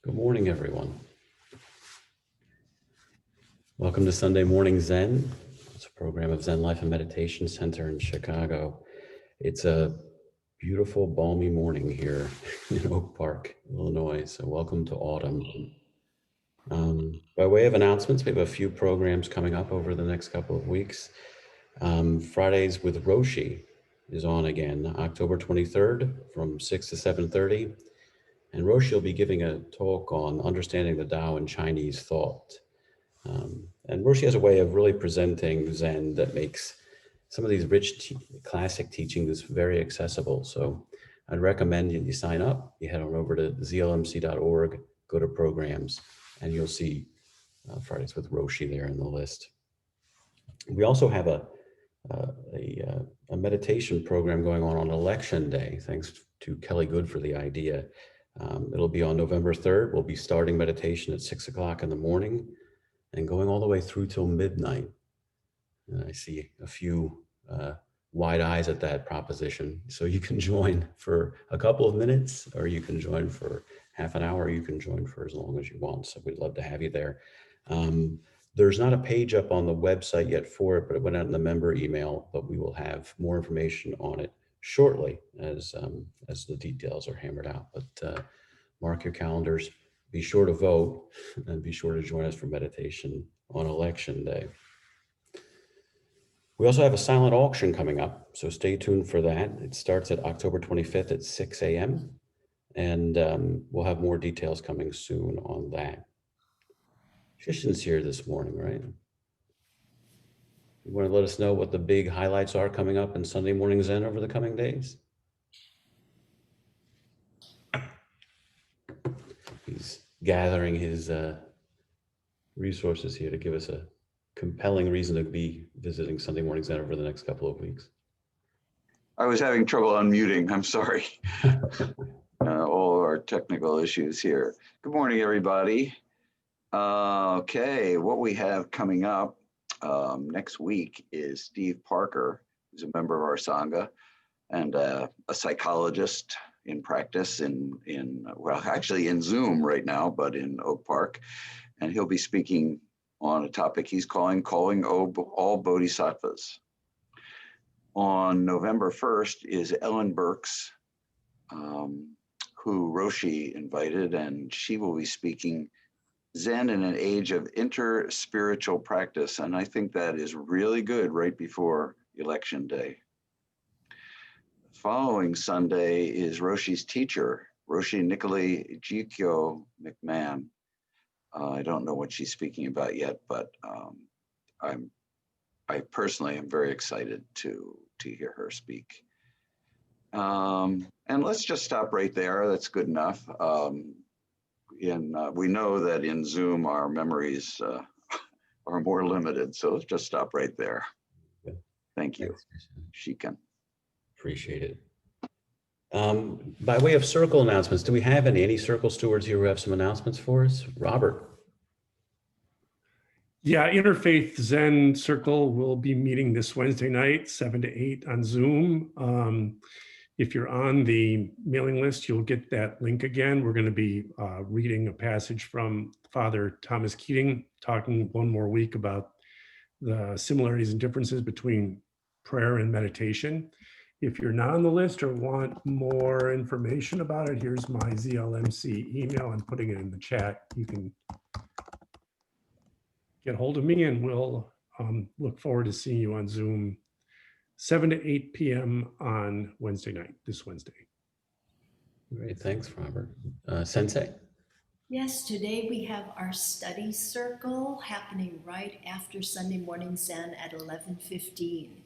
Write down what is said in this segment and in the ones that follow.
Good morning, everyone. Welcome to Sunday Morning Zen. It's a program of Zen Life and Meditation Center in Chicago. It's a beautiful, balmy morning here in Oak Park, Illinois. So welcome to autumn. By way of announcements, we have a few programs coming up over the next couple of weeks. Fridays with Roshi is on again, October 23rd from 6 to 7:30. And Roshi will be giving a talk on understanding the Tao in Chinese thought. And Roshi has a way of really presenting Zen that makes some of these rich classic teachings very accessible. So I'd recommend you sign up. You head on over to zlmc.org, go to programs, and you'll see Fridays with Roshi there in the list. We also have a meditation program going on Election Day. Thanks to Kelly Good for the idea. It'll be on November 3rd. We'll be starting meditation at 6 o'clock in the morning and going all the way through till midnight. And I see a few wide eyes at that proposition. So you can join for a couple of minutes, or you can join for half an hour, or you can join for as long as you want. So we'd love to have you there. There's not a page up on the website yet for it, but it went out in the member email, but we will have more information on it shortly as the details are hammered out. But mark your calendars. Be sure to vote and be sure to join us for meditation on Election Day. We also have a silent auction coming up, so stay tuned for that. It starts at October 25th at 6 a.m. and we'll have more details coming soon on that. Shishin's here this morning, right? You want to let us know what the big highlights are coming up in Sunday Morning Zen over the coming days? He's gathering his resources here to give us a compelling reason to be visiting Sunday Morning Zen over the next couple of weeks. I was having trouble unmuting. I'm sorry. All our technical issues here. Good morning, everybody. Okay, what we have coming up next week is Steve Parker, who's a member of our Sangha and a psychologist in practice well, actually in Zoom right now, but in Oak Park. And he'll be speaking on a topic he's calling All Bodhisattvas. On November 1st is Ellen Burks, who Roshi invited, and she will be speaking Zen in an age of inter-spiritual practice. And I think that is really good right before Election Day. Following Sunday is Roshi's teacher, Roshi Nicolai Jikyo McMahon. I don't know what she's speaking about yet, but I personally am very excited to hear her speak. And let's just stop right there. That's good enough. We know that in Zoom our memories are more limited, so let's just stop right there. Thank you, Shikan. Appreciate it. By way of circle announcements, do we have any circle stewards here who have some announcements for us? Robert. Yeah, Interfaith Zen Circle will be meeting this Wednesday night, 7 to 8 on Zoom. If you're on the mailing list, you'll get that link again. We're going to be reading a passage from Father Thomas Keating, talking one more week about the similarities and differences between prayer and meditation. If you're not on the list or want more information about it, here's my ZLMC email. I'm putting it in the chat. You can get hold of me, and we'll look forward to seeing you on Zoom 7 to 8 p.m. on Wednesday night, this Wednesday. Great, thanks, Robert. Sensei? Yes, today we have our study circle happening right after Sunday Morning Zen at 11:15.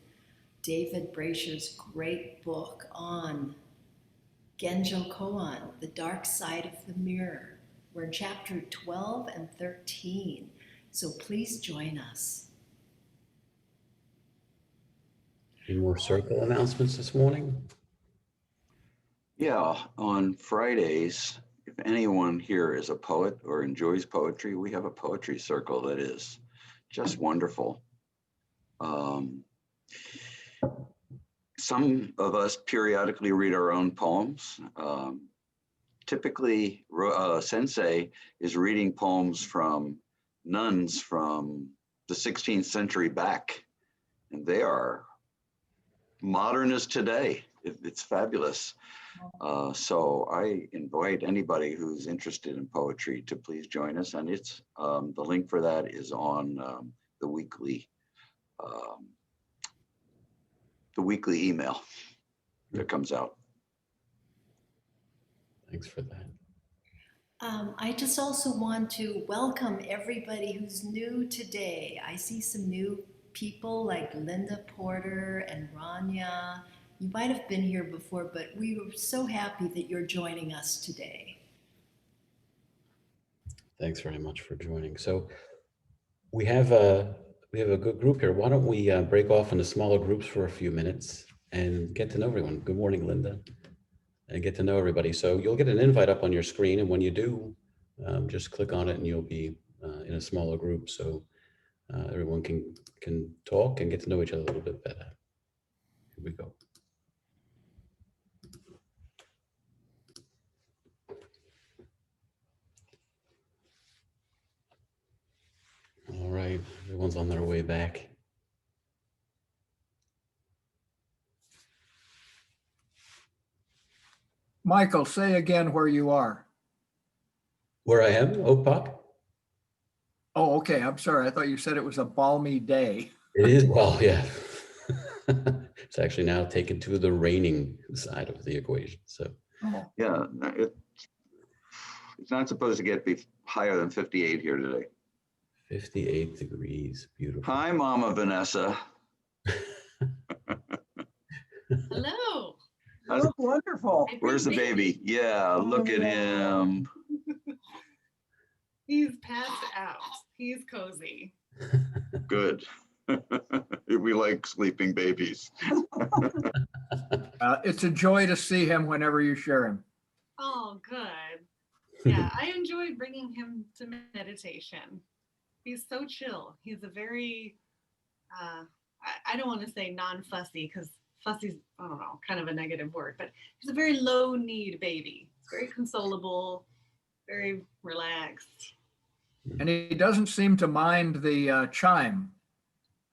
David Brasher's great book on Genjo Koan, The Dark Side of the Mirror. We're in chapter 12 and 13, so please join us. Any more circle announcements this morning? Yeah, on Fridays, if anyone here is a poet or enjoys poetry, we have a poetry circle that is just wonderful. Some of us periodically read our own poems. typically Sensei is reading poems from nuns from the 16th century back, and they are modern as today. It's fabulous. So I invite anybody who's interested in poetry to please join us, and it's the link for that is on the weekly email that comes out. Thanks for that. I just also want to welcome everybody who's new today. I see some new people like Linda Porter and Rania. You might have been here before, but we were so happy that you're joining us today. Thanks very much for joining. So we have a good group here. Why don't we break off into smaller groups for a few minutes and get to know everyone. Good morning, Linda. And get to know everybody. So you'll get an invite up on your screen, and when you do, just click on it and you'll be in a smaller group, so everyone can talk and get to know each other a little bit better. Here we go. All right, everyone's on their way back. Michael, say again where you are. Where I am, Oak Park. Oh, okay. I'm sorry. I thought you said it was a balmy day. It is, well, yeah. It's actually now taken to the raining side of the equation. So Oh, Yeah, it's not supposed to get higher than 58 here today. 58 degrees, beautiful. Hi, Mama Vanessa. Hello. you look wonderful. Where's the baby? Yeah, look at him. He's passed out. He's cozy. Good. We like sleeping babies. It's a joy to see him whenever you share him. Oh, good. Yeah, I enjoy bringing him to meditation. He's so chill. He's a very, I don't want to say non-fussy because fussy's, I don't know, kind of a negative word, but he's a very low need baby. Very consolable, very relaxed. And he doesn't seem to mind the chime.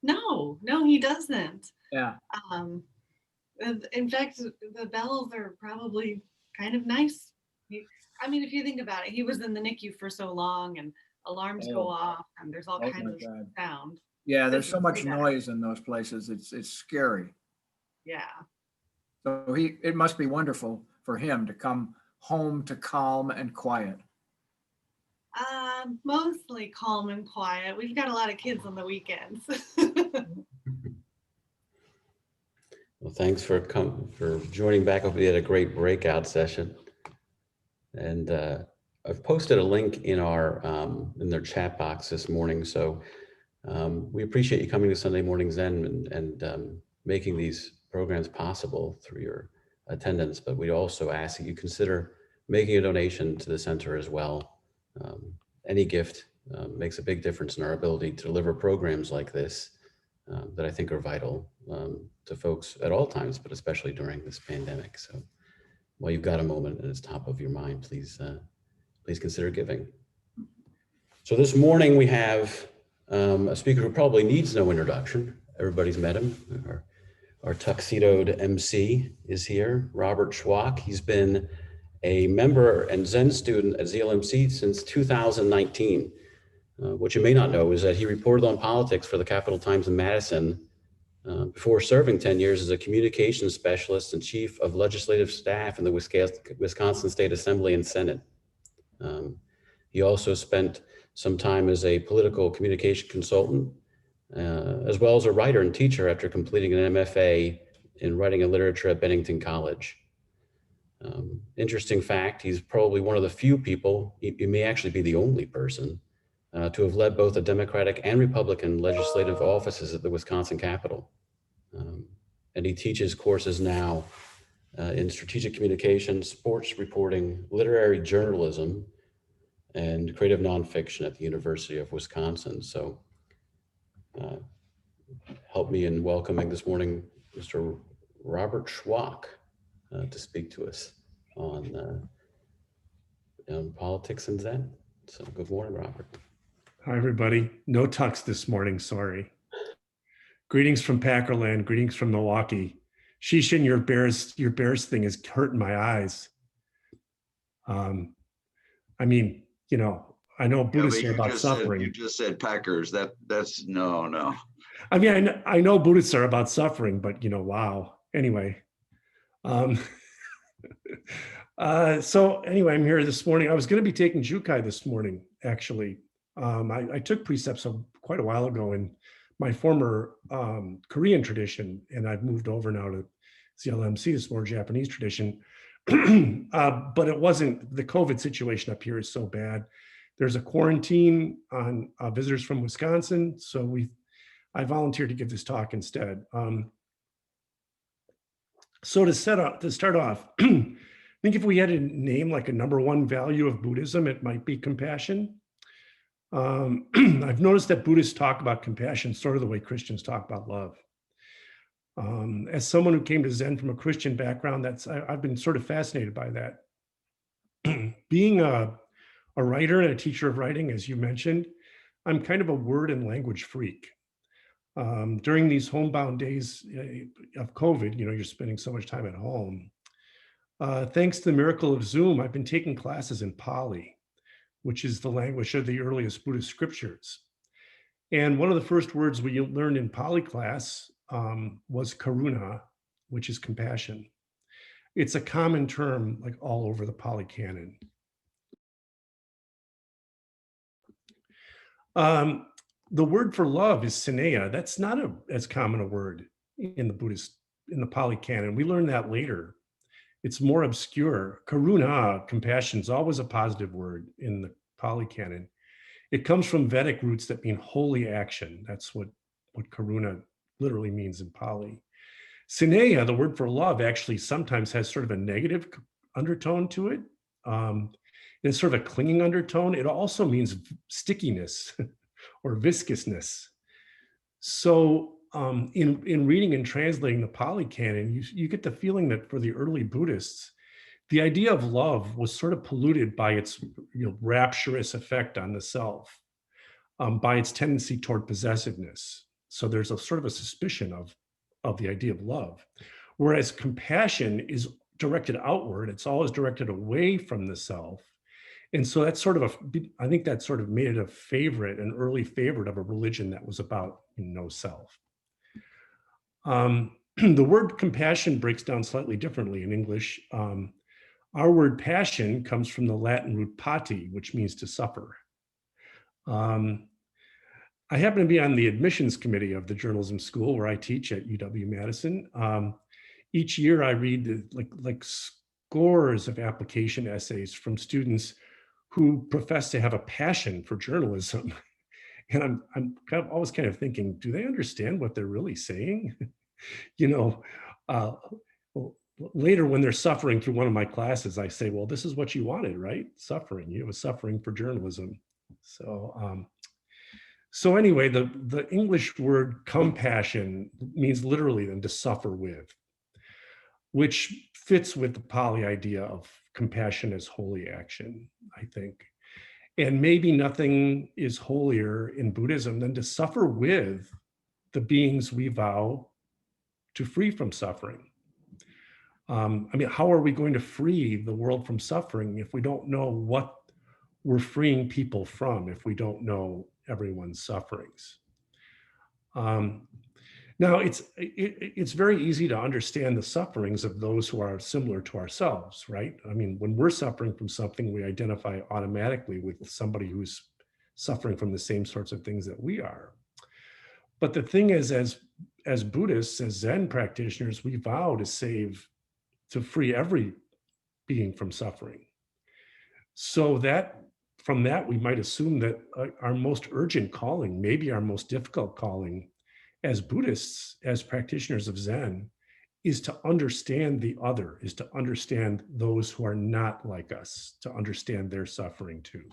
No, he doesn't. Yeah. In fact, the bells are probably kind of nice. I mean, if you think about it, he was in the NICU for so long and alarms go off and there's all Oh kinds my of God. sound. Yeah, there's This so is much way better. noise in those places. It's scary. Yeah. So it must be wonderful for him to come home to calm and quiet. Mostly calm and quiet. We've got a lot of kids on the weekends. Well, thanks for joining back. Hope we had a great breakout session. And I've posted a link in in their chat box this morning. So we appreciate you coming to Sunday Morning Zen and making these programs possible through your attendance. But we also ask that you consider making a donation to the center as well. Any gift makes a big difference in our ability to deliver programs like this that I think are vital to folks at all times, but especially during this pandemic. So while you've got a moment and it's top of your mind, please consider giving. So this morning we have a speaker who probably needs no introduction. Everybody's met him. Our tuxedoed MC is here, Robert Schwoch. He's been a member and Zen student at ZLMC since 2019. What you may not know is that he reported on politics for the Capital Times in Madison before serving 10 years as a communications specialist and chief of legislative staff in the Wisconsin State Assembly and Senate. He also spent some time as a political communication consultant, as well as a writer and teacher after completing an MFA in writing and literature at Bennington College. Interesting fact, he's probably one of the few people, he may actually be the only person, to have led both the Democratic and Republican legislative offices at the Wisconsin Capitol. And he teaches courses now in strategic communication, sports reporting, literary journalism, and creative nonfiction at the University of Wisconsin. So help me in welcoming this morning Mr. Robert Schwoch to speak to us on politics and Zen. So good morning, Robert. Hi, everybody. No tux this morning, sorry. Greetings from Packerland, greetings from Milwaukee. Shishin, your Bears thing is hurting my eyes. I mean, you know, I know Buddhists are about suffering. You just said Packers. That's no. I mean, I know Buddhists are about suffering, but you know, wow. Anyway, so anyway, I'm here this morning. I was going to be taking Jukai this morning, actually. I took precepts quite a while ago in my former Korean tradition, and I've moved over now to ZLMC, this more Japanese tradition. But it wasn't, the COVID situation up here is so bad. There's a quarantine on visitors from Wisconsin, so I volunteered to give this talk instead. So to start off, I think if we had to name like a number one value of Buddhism, it might be compassion. I've noticed that Buddhists talk about compassion sort of the way Christians talk about love. As someone who came to Zen from a Christian background, I've been sort of fascinated by that. Being a writer and a teacher of writing, as you mentioned, I'm kind of a word and language freak. During these homebound days of COVID, you know, you're spending so much time at home. Thanks to the miracle of Zoom, I've been taking classes in Pali, which is the language of the earliest Buddhist scriptures. And one of the first words we learned in Pali class was karuna, which is compassion. It's a common term like all over the Pali canon. The word for love is sneha. That's not as common a word in the Pali canon. We learned that later. It's more obscure. Karuna, compassion, is always a positive word in the Pali canon. It comes from Vedic roots that mean holy action. That's what karuna literally means in Pali. Sneha, the word for love, actually sometimes has sort of a negative undertone to it. It's sort of a clinging undertone. It also means stickiness or viscousness. So in reading and translating the Pali canon, you get the feeling that for the early Buddhists, the idea of love was sort of polluted by its rapturous effect on the self, by its tendency toward possessiveness. So there's a sort of a suspicion of the idea of love. Whereas compassion is directed outward, it's always directed away from the self. And so that's sort of I think that sort of made it an early favorite of a religion that was about no self. The word compassion breaks down slightly differently in English. Our word passion comes from the Latin root pati, which means to suffer. I happen to be on the admissions committee of the journalism school where I teach at UW-Madison. Each year I read like scores of application essays from students who profess to have a passion for journalism. And I'm always kind of thinking, do they understand what they're really saying? Later when they're suffering through one of my classes, I say, well, this is what you wanted, right? Suffering, you have a suffering for journalism. So anyway, the English word compassion means literally then to suffer with, which fits with the Pali idea of compassion as holy action, I think. And maybe nothing is holier in Buddhism than to suffer with the beings we vow to free from suffering. I mean, how are we going to free the world from suffering if we don't know what we're freeing people from, if we don't know everyone's sufferings? Now, it's very easy to understand the sufferings of those who are similar to ourselves, right? I mean, when we're suffering from something, we identify automatically with somebody who's suffering from the same sorts of things that we are. But the thing is, as Buddhists, as Zen practitioners, we vow to free every being from suffering. So from that, we might assume that our most urgent calling, maybe our most difficult calling as Buddhists, as practitioners of Zen, is to understand the other, is to understand those who are not like us, to understand their suffering too.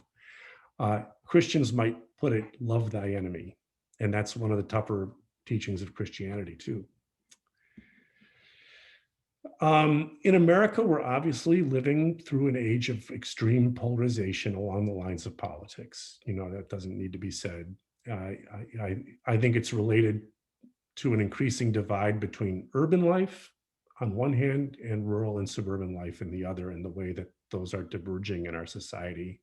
Christians might put it, love thy enemy. And that's one of the tougher teachings of Christianity too. In America, we're obviously living through an age of extreme polarization along the lines of politics. You know, that doesn't need to be said. I think it's related to an increasing divide between urban life on one hand and rural and suburban life in the other, and the way that those are diverging in our society.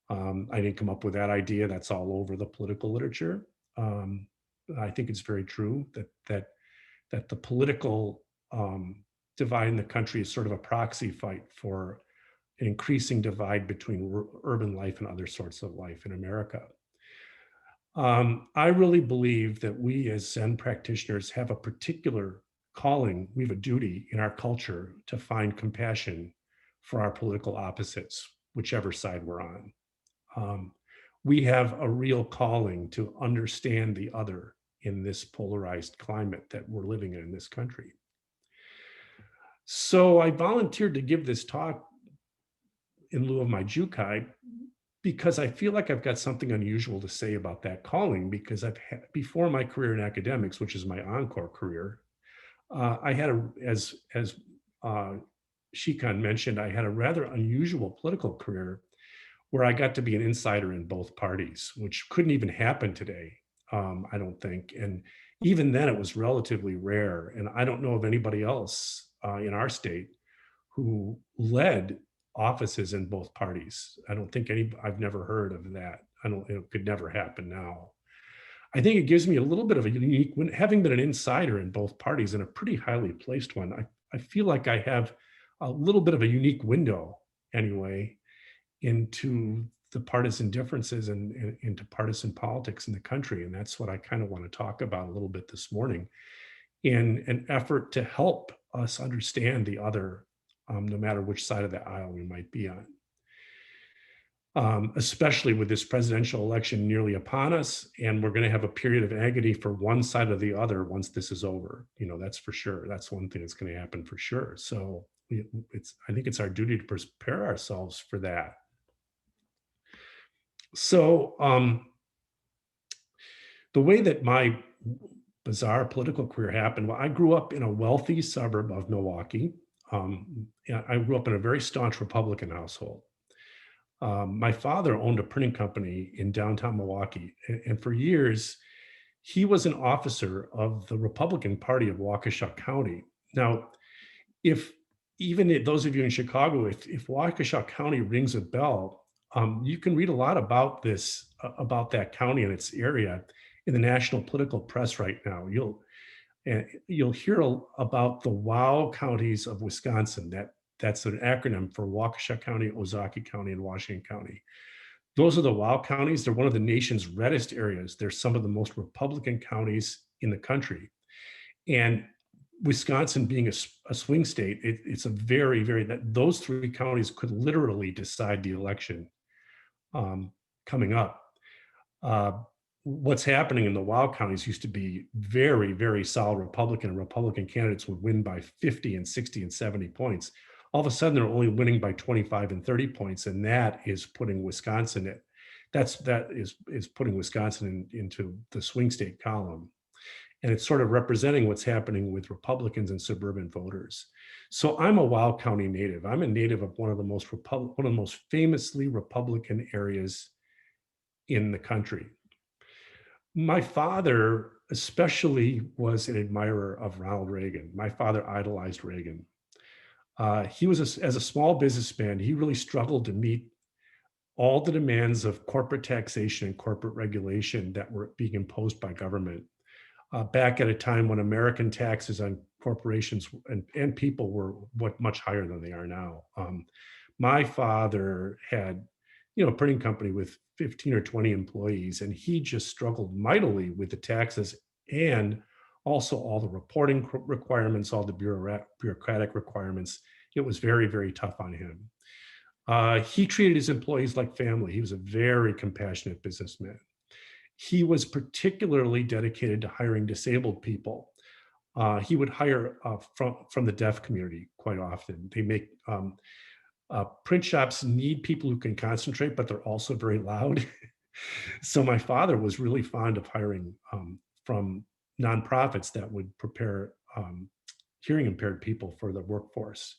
I didn't come up with that idea. That's all over the political literature. I think it's very true that the political divide in the country is sort of a proxy fight for an increasing divide between urban life and other sorts of life in America. I really believe that we as Zen practitioners have a particular calling, we have a duty in our culture to find compassion for our political opposites, whichever side we're on. We have a real calling to understand the other in this polarized climate that we're living in this country. So I volunteered to give this talk in lieu of my Jukai because I feel like I've got something unusual to say about that calling, because I've had, before my career in academics, which is my encore career, I had as Shikan mentioned, I had a rather unusual political career where I got to be an insider in both parties, which couldn't even happen today, I don't think. And even then it was relatively rare. And I don't know of anybody else in our state who led offices in both parties. I don't think I've never heard of that. It could never happen now. I think it gives me a little bit of a unique, having been an insider in both parties and a pretty highly placed one, I feel like I have a little bit of a unique window anyway into the partisan differences and into partisan politics in the country. And that's what I kind of want to talk about a little bit this morning, in an effort to help us understand the other, no matter which side of the aisle we might be on. Especially with this presidential election nearly upon us, and we're going to have a period of agony for one side or the other once this is over. You know, that's for sure. That's one thing that's going to happen for sure. So I think it's our duty to prepare ourselves for that. So the way that my bizarre political career happened, well, I grew up in a wealthy suburb of Milwaukee. I grew up in a very staunch Republican household. My father owned a printing company in downtown Milwaukee, and for years, he was an officer of the Republican Party of Waukesha County. Now, those of you in Chicago, if Waukesha County rings a bell, you can read a lot about about that county and its area in the national political press right now. You'll hear about the WOW counties of Wisconsin. That's an acronym for Waukesha County, Ozaukee County, and Washington County. Those are the WOW counties. They're one of the nation's reddest areas. They're some of the most Republican counties in the country. And Wisconsin being a swing state, it's a very, those three counties could literally decide the election coming up. What's happening in the WOW counties used to be very, very solid Republican, and Republican candidates would win by 50 and 60 and 70 points. All of a sudden, they're only winning by 25 and 30 points, and that is putting Wisconsin putting Wisconsin into the swing state column. And it's sort of representing what's happening with Republicans and suburban voters. So I'm a WOW County native. I'm a native of one of the most famously Republican areas in the country. My father especially was an admirer of Ronald Reagan. My father idolized Reagan. He was, as a small businessman, he really struggled to meet all the demands of corporate taxation and corporate regulation that were being imposed by government. Back at a time when American taxes on corporations and people were much higher than they are now. My father had, a printing company with 15 or 20 employees, and he just struggled mightily with the taxes and also all the reporting requirements, all the bureaucratic requirements. It was very, very tough on him. He treated his employees like family. He was a very compassionate businessman. He was particularly dedicated to hiring disabled people. He would hire from the deaf community quite often. They make print shops need people who can concentrate, but they're also very loud. So my father was really fond of hiring from nonprofits that would prepare hearing impaired people for the workforce.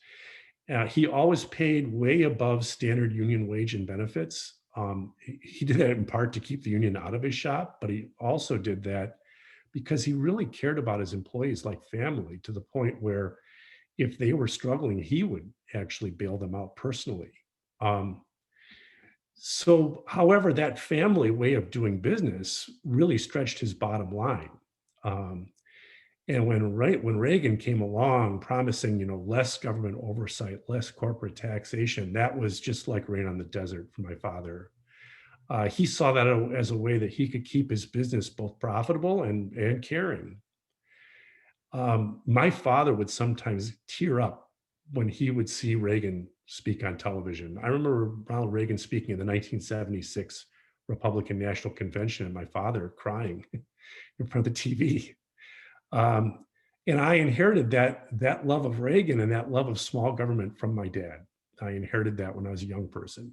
He always paid way above standard union wage and benefits. He did that in part to keep the union out of his shop, but he also did that because he really cared about his employees like family, to the point where if they were struggling, he would actually bail them out personally. So, however, that family way of doing business really stretched his bottom line. And when Reagan came along promising, less government oversight, less corporate taxation, that was just like rain on the desert for my father. He saw that as a way that he could keep his business both profitable and caring. My father would sometimes tear up when he would see Reagan speak on television. I remember Ronald Reagan speaking at the 1976 Republican National Convention, and my father crying in front of the TV. And I inherited that love of Reagan and that love of small government from my dad. I inherited that when I was a young person.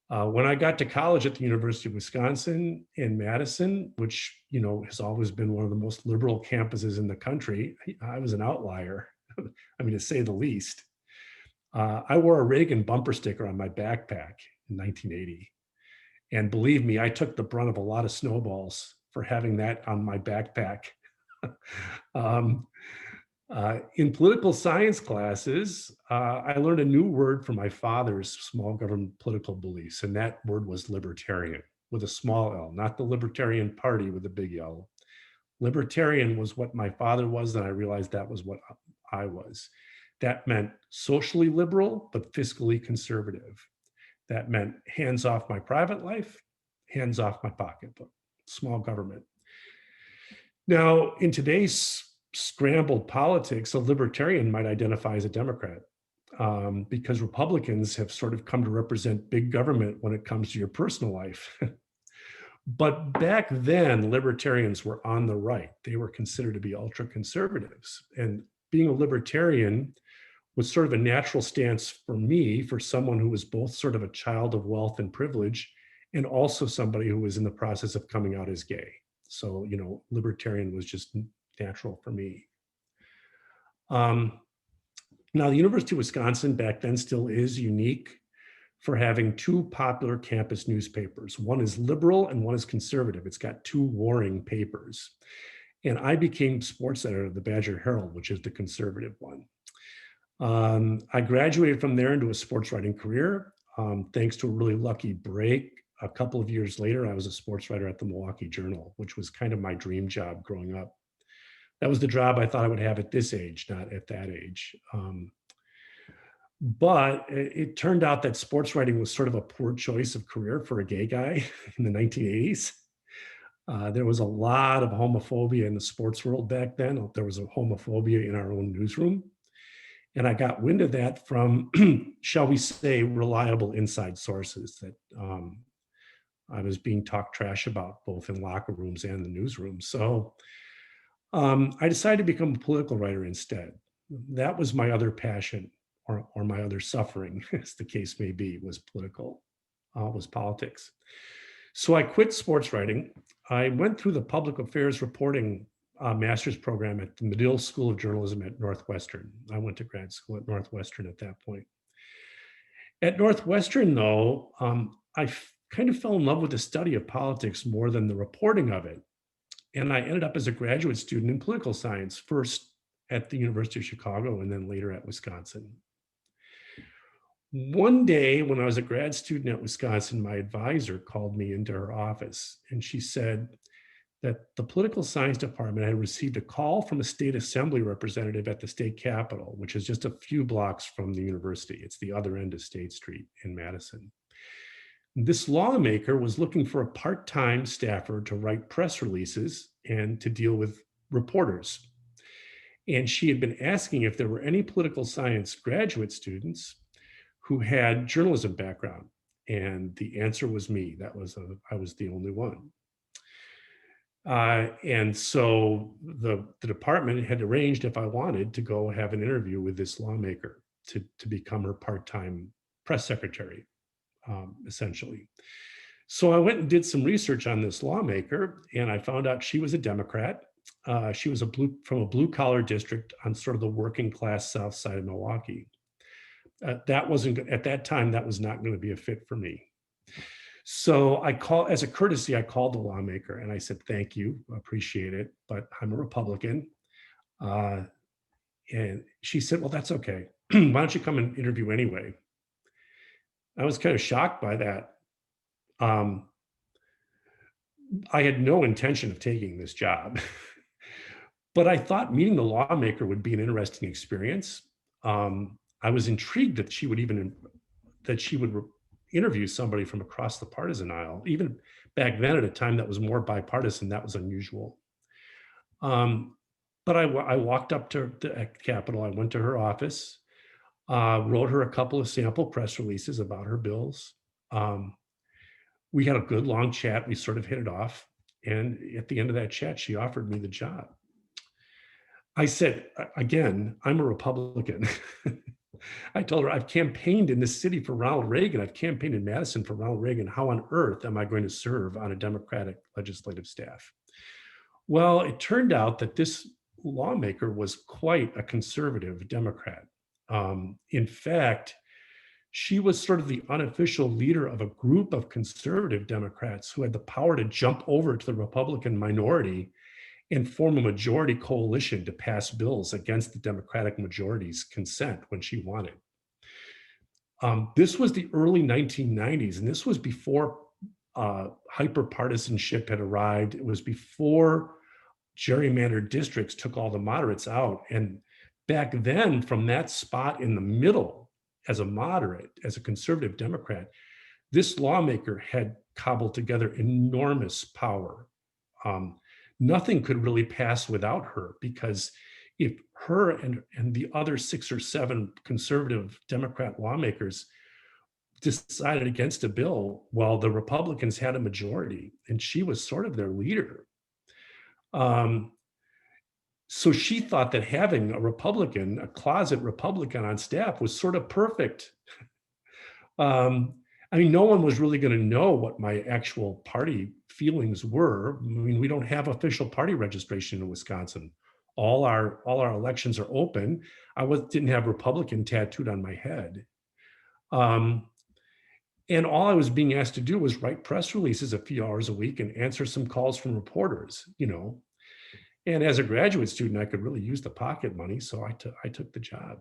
When I got to college at the University of Wisconsin in Madison, which has always been one of the most liberal campuses in the country, I was an outlier, I mean, to say the least. I wore a Reagan bumper sticker on my backpack in 1980. And believe me, I took the brunt of a lot of snowballs for having that on my backpack. In political science classes, I learned a new word for my father's small government political beliefs, and that word was libertarian, with a small L, not the Libertarian Party with a big L. Libertarian was what my father was, and I realized that was what I was. That meant socially liberal, but fiscally conservative. That meant hands off my private life, hands off my pocketbook, small government. Now, in today's scrambled politics, a libertarian might identify as a Democrat, because Republicans have sort of come to represent big government when it comes to your personal life. But back then, libertarians were on the right. They were considered to be ultra conservatives. And being a libertarian was sort of a natural stance for me, for someone who was both sort of a child of wealth and privilege, and also somebody who was in the process of coming out as gay. So, libertarian was just natural for me. Now, the University of Wisconsin back then still is unique for having two popular campus newspapers. One is liberal and one is conservative. It's got two warring papers. And I became sports editor of the Badger Herald, which is the conservative one. I graduated from there into a sports writing career. Thanks to a really lucky break, a couple of years later, I was a sports writer at the Milwaukee Journal, which was kind of my dream job growing up. That was the job I thought I would have at this age, not at that age. But it turned out that sports writing was sort of a poor choice of career for a gay guy in the 1980s. There was a lot of homophobia in the sports world back then. There was a homophobia in our own newsroom. And I got wind of that from, shall we say, reliable inside sources that I was being talked trash about both in locker rooms and the newsroom. So I decided to become a political writer instead. That was my other passion, or my other suffering, as the case may be, was politics. So I quit sports writing. I went through the public affairs reporting master's program at the Medill School of Journalism at Northwestern. I went to grad school at Northwestern at that point. At Northwestern, though, I kind of fell in love with the study of politics more than the reporting of it. And I ended up as a graduate student in political science, first at the University of Chicago and then later at Wisconsin. One day when I was a grad student at Wisconsin, my advisor called me into her office, and she said that the political science department had received a call from a state assembly representative at the state capitol, which is just a few blocks from the university. It's the other end of State Street in Madison. This lawmaker was looking for a part-time staffer to write press releases and to deal with reporters. And she had been asking if there were any political science graduate students who had journalism background. And the answer was me. I was the only one. And so the department had arranged, if I wanted, to go have an interview with this lawmaker to become her part-time press secretary, essentially. So I went and did some research on this lawmaker, and I found out she was a Democrat. She was from a blue collar district on sort of the working class south side of Milwaukee. That wasn't, at that time, that was not going to be a fit for me. So as a courtesy, I called the lawmaker and I said, thank you, appreciate it, but I'm a Republican. And she said, well, that's okay. Why don't you come and interview anyway? I was kind of shocked by that. I had no intention of taking this job, but I thought meeting the lawmaker would be an interesting experience. I was intrigued that she would interview somebody from across the partisan aisle. Even back then, at a time that was more bipartisan, that was unusual. But I walked up to the Capitol. I went to her office, wrote her a couple of sample press releases about her bills. We had a good long chat. We sort of hit it off. And at the end of that chat, she offered me the job. I said, again, I'm a Republican. I told her, I've campaigned in this city for Ronald Reagan. I've campaigned in Madison for Ronald Reagan. How on earth am I going to serve on a Democratic legislative staff? Well, it turned out that this lawmaker was quite a conservative Democrat. In fact, she was sort of the unofficial leader of a group of conservative Democrats who had the power to jump over to the Republican minority and form a majority coalition to pass bills against the Democratic majority's consent when she wanted. This was the early 1990s, and this was before hyperpartisanship had arrived. It was before gerrymandered districts took all the moderates out. And back then, from that spot in the middle, as a moderate, as a conservative Democrat, this lawmaker had cobbled together enormous power. Nothing could really pass without her, because if her and the other 6 or 7 conservative Democrat lawmakers decided against a bill, well, the Republicans had a majority, and she was sort of their leader. So she thought that having a Republican, a closet Republican on staff was sort of perfect. I mean, no one was really going to know what my actual party feelings were. I mean, we don't have official party registration in Wisconsin. All our elections are open. Didn't have Republican tattooed on my head. And all I was being asked to do was write press releases a few hours a week and answer some calls from reporters, you know. And as a graduate student, I could really use the pocket money, so I took the job.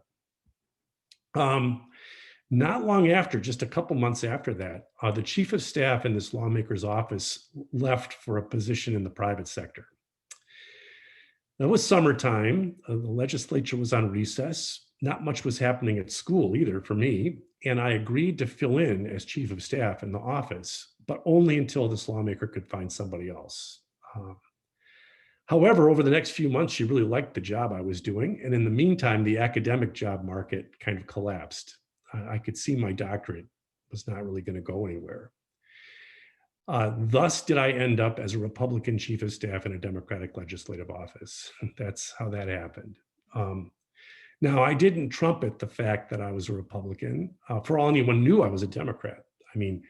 Not long after, just a couple months after that, the chief of staff in this lawmaker's office left for a position in the private sector. It was summertime. The legislature was on recess. Not much was happening at school either for me. And I agreed to fill in as chief of staff in the office, but only until this lawmaker could find somebody else. However, over the next few months, she really liked the job I was doing. And in the meantime, the academic job market kind of collapsed. I could see my doctorate was not really going to go anywhere. Thus did I end up as a Republican chief of staff in a Democratic legislative office. That's how that happened. Now, I didn't trumpet the fact that I was a Republican. For all anyone knew, I was a Democrat. I mean,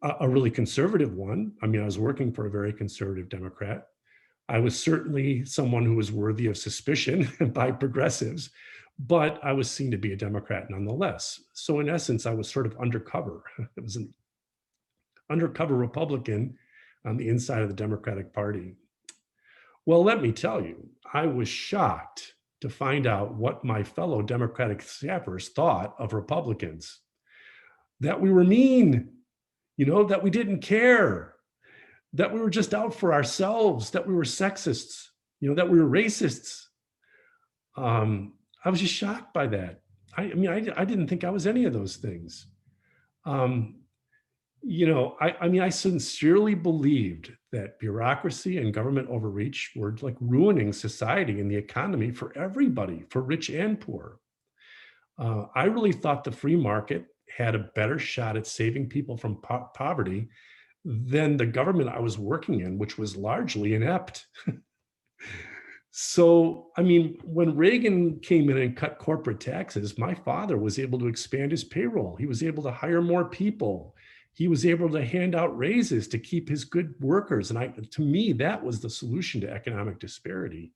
a really conservative one. I mean, I was working for a very conservative Democrat. I was certainly someone who was worthy of suspicion by progressives, but I was seen to be a Democrat nonetheless. So in essence, I was sort of undercover. It was an undercover Republican on the inside of the Democratic Party. Well, let me tell you, I was shocked to find out what my fellow Democratic staffers thought of Republicans. That we were mean, you know, that we didn't care, that we were just out for ourselves, that we were sexists, you know, that we were racists. I was just shocked by that. I mean, I didn't think I was any of those things. You know, I sincerely believed that bureaucracy and government overreach were like ruining society and the economy for everybody, for rich and poor. I really thought the free market had a better shot at saving people from poverty than the government I was working in, which was largely inept. So, I mean, when Reagan came in and cut corporate taxes, my father was able to expand his payroll. He was able to hire more people. he was able to hand out raises to keep his good workers. And to me, that was the solution to economic disparity.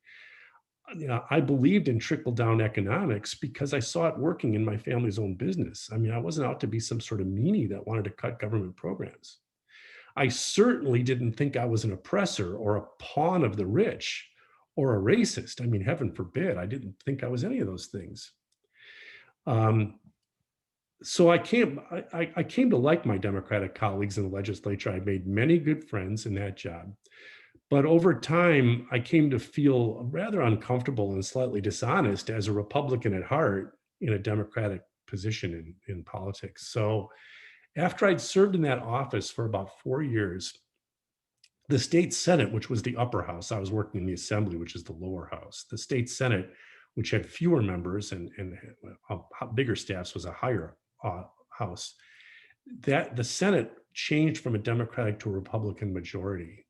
I believed in trickle-down economics because I saw it working in my family's own business. I mean, I wasn't out to be some sort of meanie that wanted to cut government programs. I certainly didn't think I was an oppressor or a pawn of the rich or a racist. I mean, heaven forbid, I didn't think I was any of those things. So I came to like my Democratic colleagues in the legislature. I made many good friends in that job. But over time, I came to feel rather uncomfortable and slightly dishonest as a Republican at heart in a Democratic position in politics. So after I'd served in that office for about 4 years, the state Senate, which was the upper house, I was working in the assembly, which is the lower house. The state Senate, which had fewer members and bigger staffs, was a higher house. That the Senate changed from a Democratic to a Republican majority.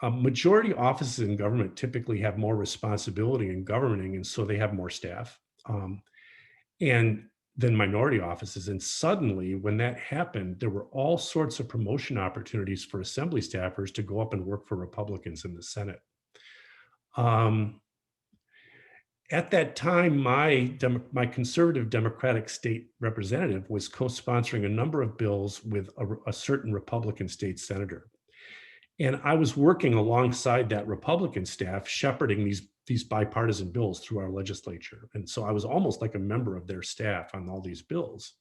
Majority offices in government typically have more responsibility in governing, and so they have more staff and than minority offices. And suddenly, when that happened, there were all sorts of promotion opportunities for assembly staffers to go up and work for Republicans in the Senate. At that time, my conservative Democratic state representative was co-sponsoring a number of bills with a certain Republican state senator. And I was working alongside that Republican staff, shepherding these bipartisan bills through our legislature. And so I was almost like a member of their staff on all these bills.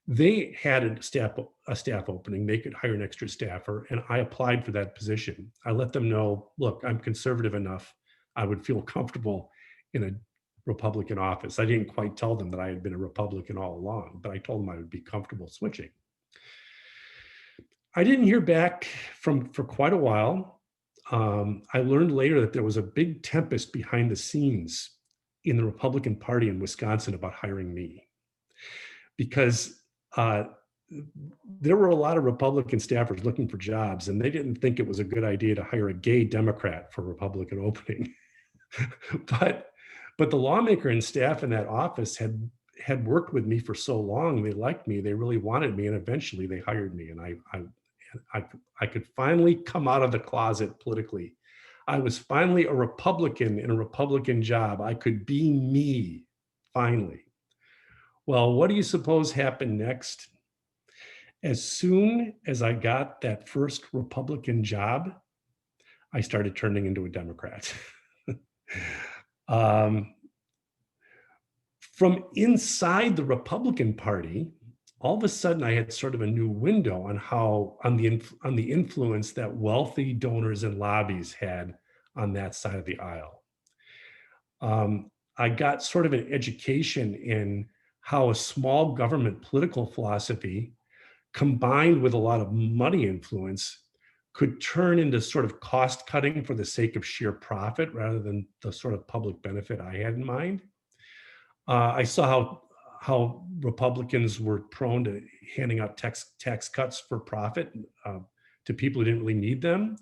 They had a staff opening. They could hire an extra staffer, and I applied for that position. I let them know, look, I'm conservative enough. I would feel comfortable in a Republican office. I didn't quite tell them that I had been a Republican all along, but I told them I would be comfortable switching. I didn't hear back for quite a while. I learned later that there was a big tempest behind the scenes in the Republican Party in Wisconsin about hiring me, because there were a lot of Republican staffers looking for jobs, and they didn't think it was a good idea to hire a gay Democrat for a Republican opening. but the lawmaker and staff in that office had worked with me for so long. They liked me. They really wanted me, and eventually they hired me. And I could finally come out of the closet politically. I was finally a Republican in a Republican job. I could be me, finally. Well, what do you suppose happened next? As soon as I got that first Republican job, I started turning into a Democrat. From inside the Republican Party, all of a sudden I had sort of a new window on the influence that wealthy donors and lobbies had on that side of the aisle. I got sort of an education in how a small government political philosophy combined with a lot of money influence could turn into sort of cost cutting for the sake of sheer profit rather than the sort of public benefit I had in mind. I saw how Republicans were prone to handing out tax cuts for profit to people who didn't really need them.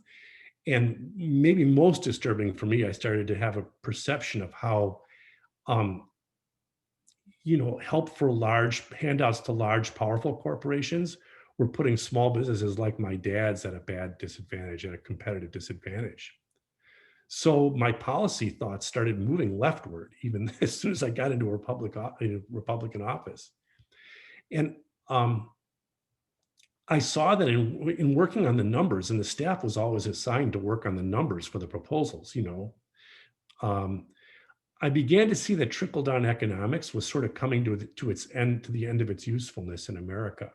And maybe most disturbing for me, I started to have a perception of how, help for large handouts to large, powerful corporations were putting small businesses like my dad's at a bad disadvantage, at a competitive disadvantage. So my policy thoughts started moving leftward, even as soon as I got into a Republican office. And I saw that in working on the numbers, and the staff was always assigned to work on the numbers for the proposals, I began to see that trickle-down economics was sort of coming to the end of its usefulness in America,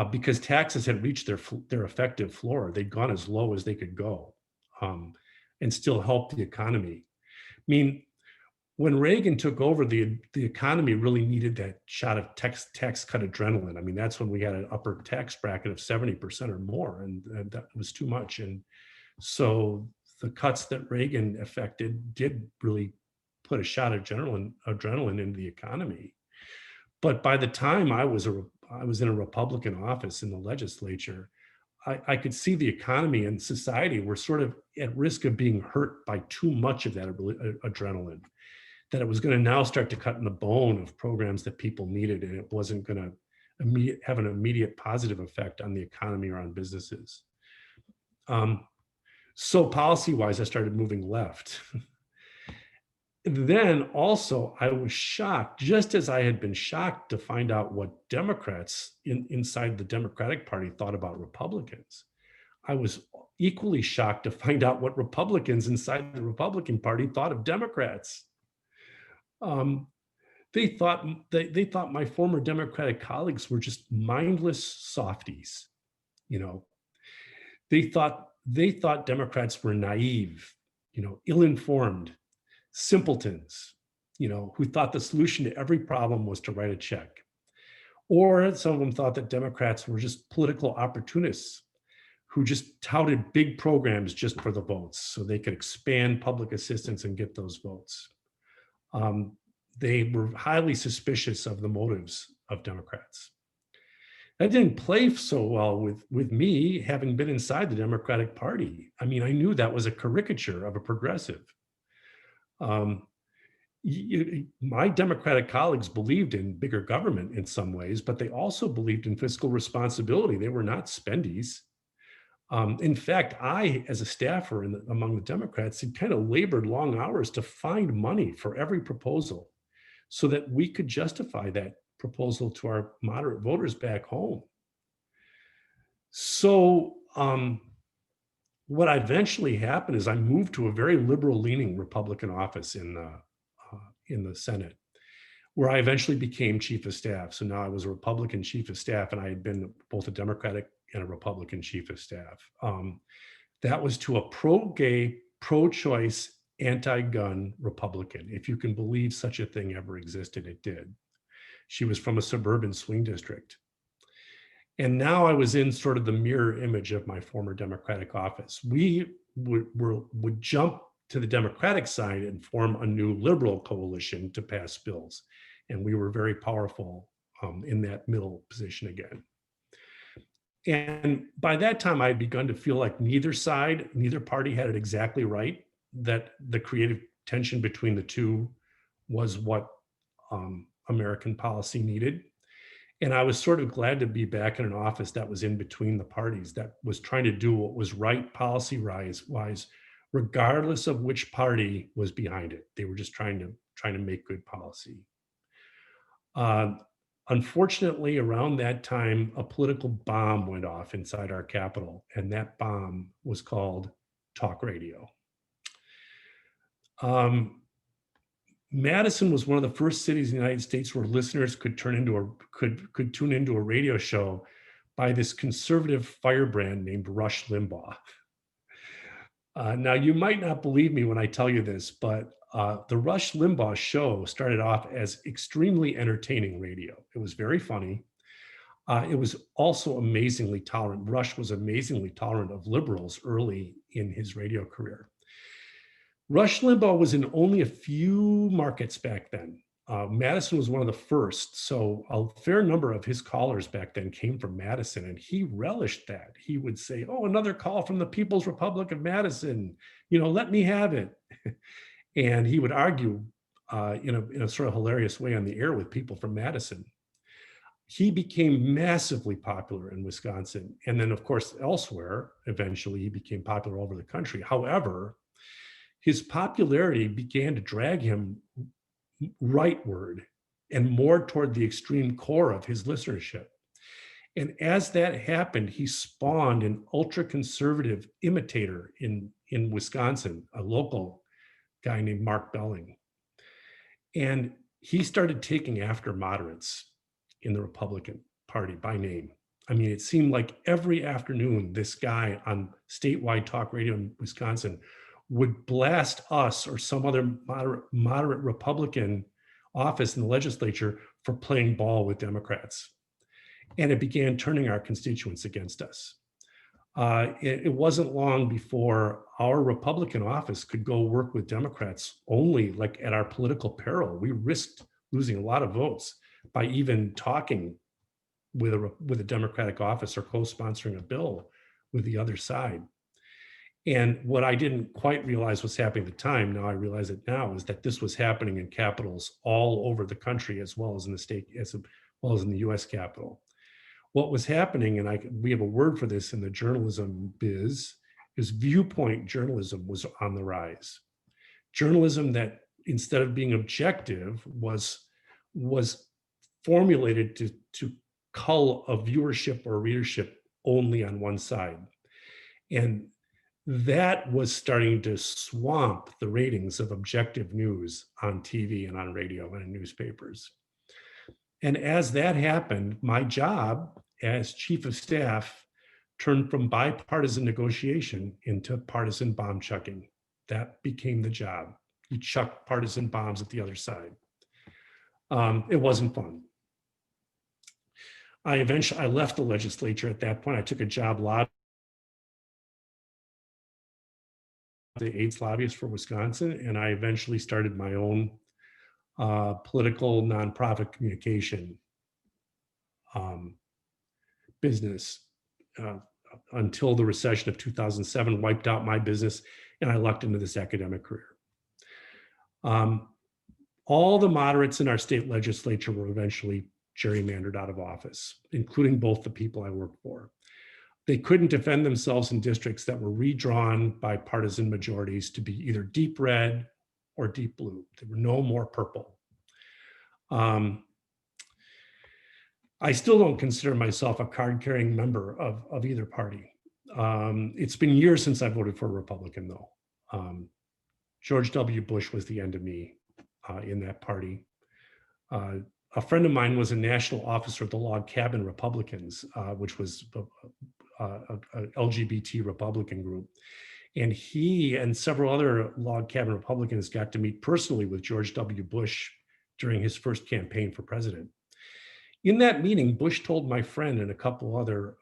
because taxes had reached their effective floor. They'd gone as low as they could go, and still help the economy. I mean, when Reagan took over, the economy really needed that shot of tax cut adrenaline. I mean, that's when we had an upper tax bracket of 70% or more, and that was too much. And so the cuts that Reagan effected did really put a shot of adrenaline into the economy. But by the time I was in a Republican office in the legislature, I could see the economy and society were sort of at risk of being hurt by too much of that adrenaline, that it was going to now start to cut in the bone of programs that people needed, and it wasn't going to have an immediate positive effect on the economy or on businesses. So policy-wise, I started moving left. Then also, I was shocked, just as I had been shocked to find out what Democrats inside the Democratic Party thought about Republicans. I was equally shocked to find out what Republicans inside the Republican Party thought of Democrats. They thought my former Democratic colleagues were just mindless softies. You know, they thought Democrats were naive, ill-informed, simpletons, who thought the solution to every problem was to write a check. Or some of them thought that Democrats were just political opportunists who just touted big programs just for the votes so they could expand public assistance and get those votes. They were highly suspicious of the motives of Democrats. That didn't play so well with me, having been inside the Democratic Party. I mean, I knew that was a caricature of a progressive. My Democratic colleagues believed in bigger government in some ways, but they also believed in fiscal responsibility. They were not spendies. In fact, I, as a staffer among the Democrats, had kind of labored long hours to find money for every proposal so that we could justify that proposal to our moderate voters back home. So what eventually happened is I moved to a very liberal-leaning Republican office in the Senate, where I eventually became chief of staff. So now I was a Republican chief of staff, and I had been both a Democratic and a Republican chief of staff. That was to a pro-gay, pro-choice, anti-gun Republican. If you can believe such a thing ever existed, it did. She was from a suburban swing district. And now I was in sort of the mirror image of my former Democratic office. We would jump to the Democratic side and form a new liberal coalition to pass bills. And we were very powerful in that middle position again. And by that time, I had begun to feel like neither party had it exactly right, that the creative tension between the two was what American policy needed. And I was sort of glad to be back in an office that was in between the parties, that was trying to do what was right policy-wise, regardless of which party was behind it. They were just trying to make good policy. Unfortunately, around that time, a political bomb went off inside our Capitol, and that bomb was called talk radio. Madison was one of the first cities in the United States where listeners could tune into a radio show by this conservative firebrand named Rush Limbaugh. Now, you might not believe me when I tell you this, but the Rush Limbaugh show started off as extremely entertaining radio. It was very funny. It was also amazingly tolerant. Rush was amazingly tolerant of liberals early in his radio career. Rush Limbaugh was in only a few markets back then. Madison was one of the first, so a fair number of his callers back then came from Madison, and he relished that. He would say, "Oh, another call from the People's Republic of Madison, let me have it." And he would argue in a sort of hilarious way on the air with people from Madison. He became massively popular in Wisconsin, and then, of course, elsewhere. Eventually, he became popular all over the country. However, his popularity began to drag him rightward and more toward the extreme core of his listenership. And as that happened, he spawned an ultra-conservative imitator in Wisconsin, a local guy named Mark Belling. And he started taking after moderates in the Republican Party by name. I mean, it seemed like every afternoon, this guy on statewide talk radio in Wisconsin would blast us or some other moderate Republican office in the legislature for playing ball with Democrats. And it began turning our constituents against us. It wasn't long before our Republican office could go work with Democrats only like at our political peril. We risked losing a lot of votes by even talking with a Democratic office or co-sponsoring a bill with the other side. And what I didn't quite realize was happening at the time, now I realize it now, is that this was happening in capitals all over the country, as well as in the state, as well as in the US Capitol. what was happening, and we have a word for this in the journalism biz, is viewpoint journalism was on the rise. Journalism that, instead of being objective, was formulated to cull a viewership or readership only on one side. And that was starting to swamp the ratings of objective news on TV and on radio and in newspapers. And as that happened, my job as chief of staff turned from bipartisan negotiation into partisan bomb chucking. That became the job. You chuck partisan bombs at the other side. It wasn't fun. I left the legislature at that point. I took a job lobbying the AIDS lobbyist for Wisconsin, and I eventually started my own political nonprofit communication business until the recession of 2007 wiped out my business, and I lucked into this academic career. All the moderates in our state legislature were eventually gerrymandered out of office, including both the people I worked for. They couldn't defend themselves in districts that were redrawn by partisan majorities to be either deep red or deep blue. There were no more purple. I still don't consider myself a card-carrying member of either party. It's been years since I voted for a Republican, though. George W. Bush was the end of me in that party. A friend of mine was a national officer of the Log Cabin Republicans, which was a LGBT Republican group. And he and several other Log Cabin Republicans got to meet personally with George W. Bush during his first campaign for president. In that meeting, Bush told my friend and a couple other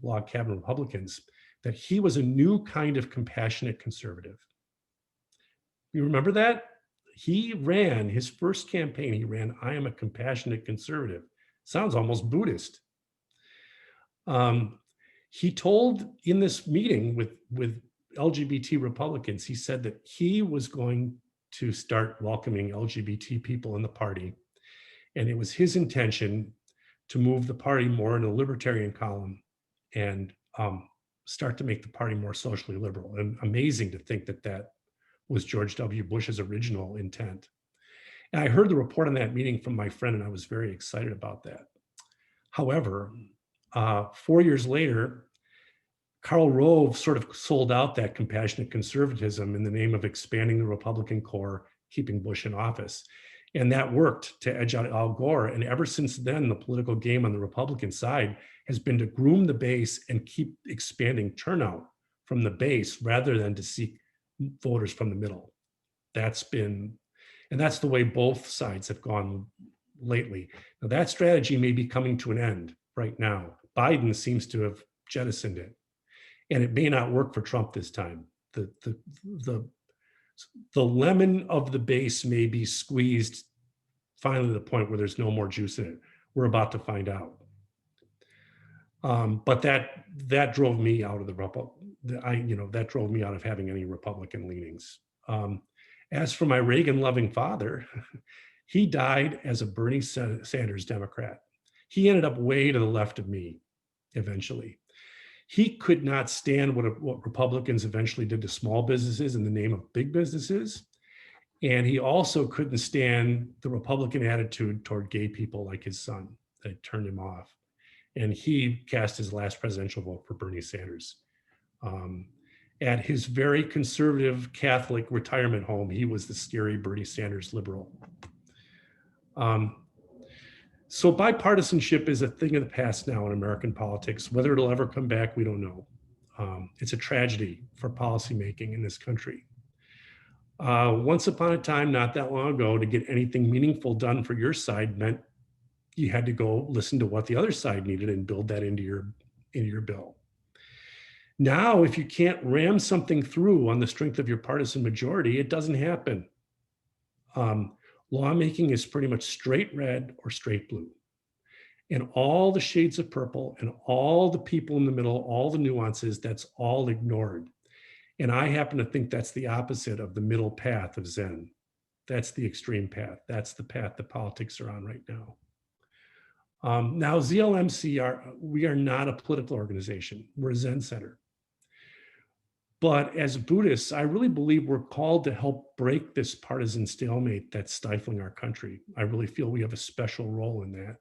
Log Cabin Republicans that he was a new kind of compassionate conservative. You remember that? He ran his first campaign. He ran, "I am a compassionate conservative." Sounds almost Buddhist. He told in this meeting with LGBT Republicans, he said that he was going to start welcoming LGBT people in the party. And it was his intention to move the party more in a libertarian column and start to make the party more socially liberal. And amazing to think that that was George W. Bush's original intent. And I heard the report on that meeting from my friend, and I was very excited about that. However, 4 years later, Karl Rove sort of sold out that compassionate conservatism in the name of expanding the Republican core, keeping Bush in office. And that worked to edge out Al Gore. And ever since then, the political game on the Republican side has been to groom the base and keep expanding turnout from the base rather than to seek voters from the middle. That's the way both sides have gone lately. Now that strategy may be coming to an end right now. Biden seems to have jettisoned it, and it may not work for Trump this time. The lemon of the base may be squeezed finally to the point where there's no more juice in it. We're about to find out. But that drove me out of that drove me out of having any Republican leanings. As for my Reagan-loving father, he died as a Bernie Sanders Democrat. He ended up way to the left of me eventually. He could not stand what Republicans eventually did to small businesses in the name of big businesses. And he also couldn't stand the Republican attitude toward gay people like his son that turned him off. And he cast his last presidential vote for Bernie Sanders. At his very conservative Catholic retirement home, he was the scary Bernie Sanders liberal. So bipartisanship is a thing of the past now in American politics. Whether it'll ever come back, we don't know. It's a tragedy for policymaking in this country. Once upon a time, not that long ago, to get anything meaningful done for your side meant you had to go listen to what the other side needed and build that into your bill. Now, if you can't ram something through on the strength of your partisan majority, it doesn't happen. Lawmaking is pretty much straight red or straight blue. And all the shades of purple and all the people in the middle, all the nuances, that's all ignored. And I happen to think that's the opposite of the middle path of Zen. That's the extreme path. That's the path that politics are on right now. Now, ZLMC, we are not a political organization. We're a Zen center. But as Buddhists, I really believe we're called to help break this partisan stalemate that's stifling our country. I really feel we have a special role in that.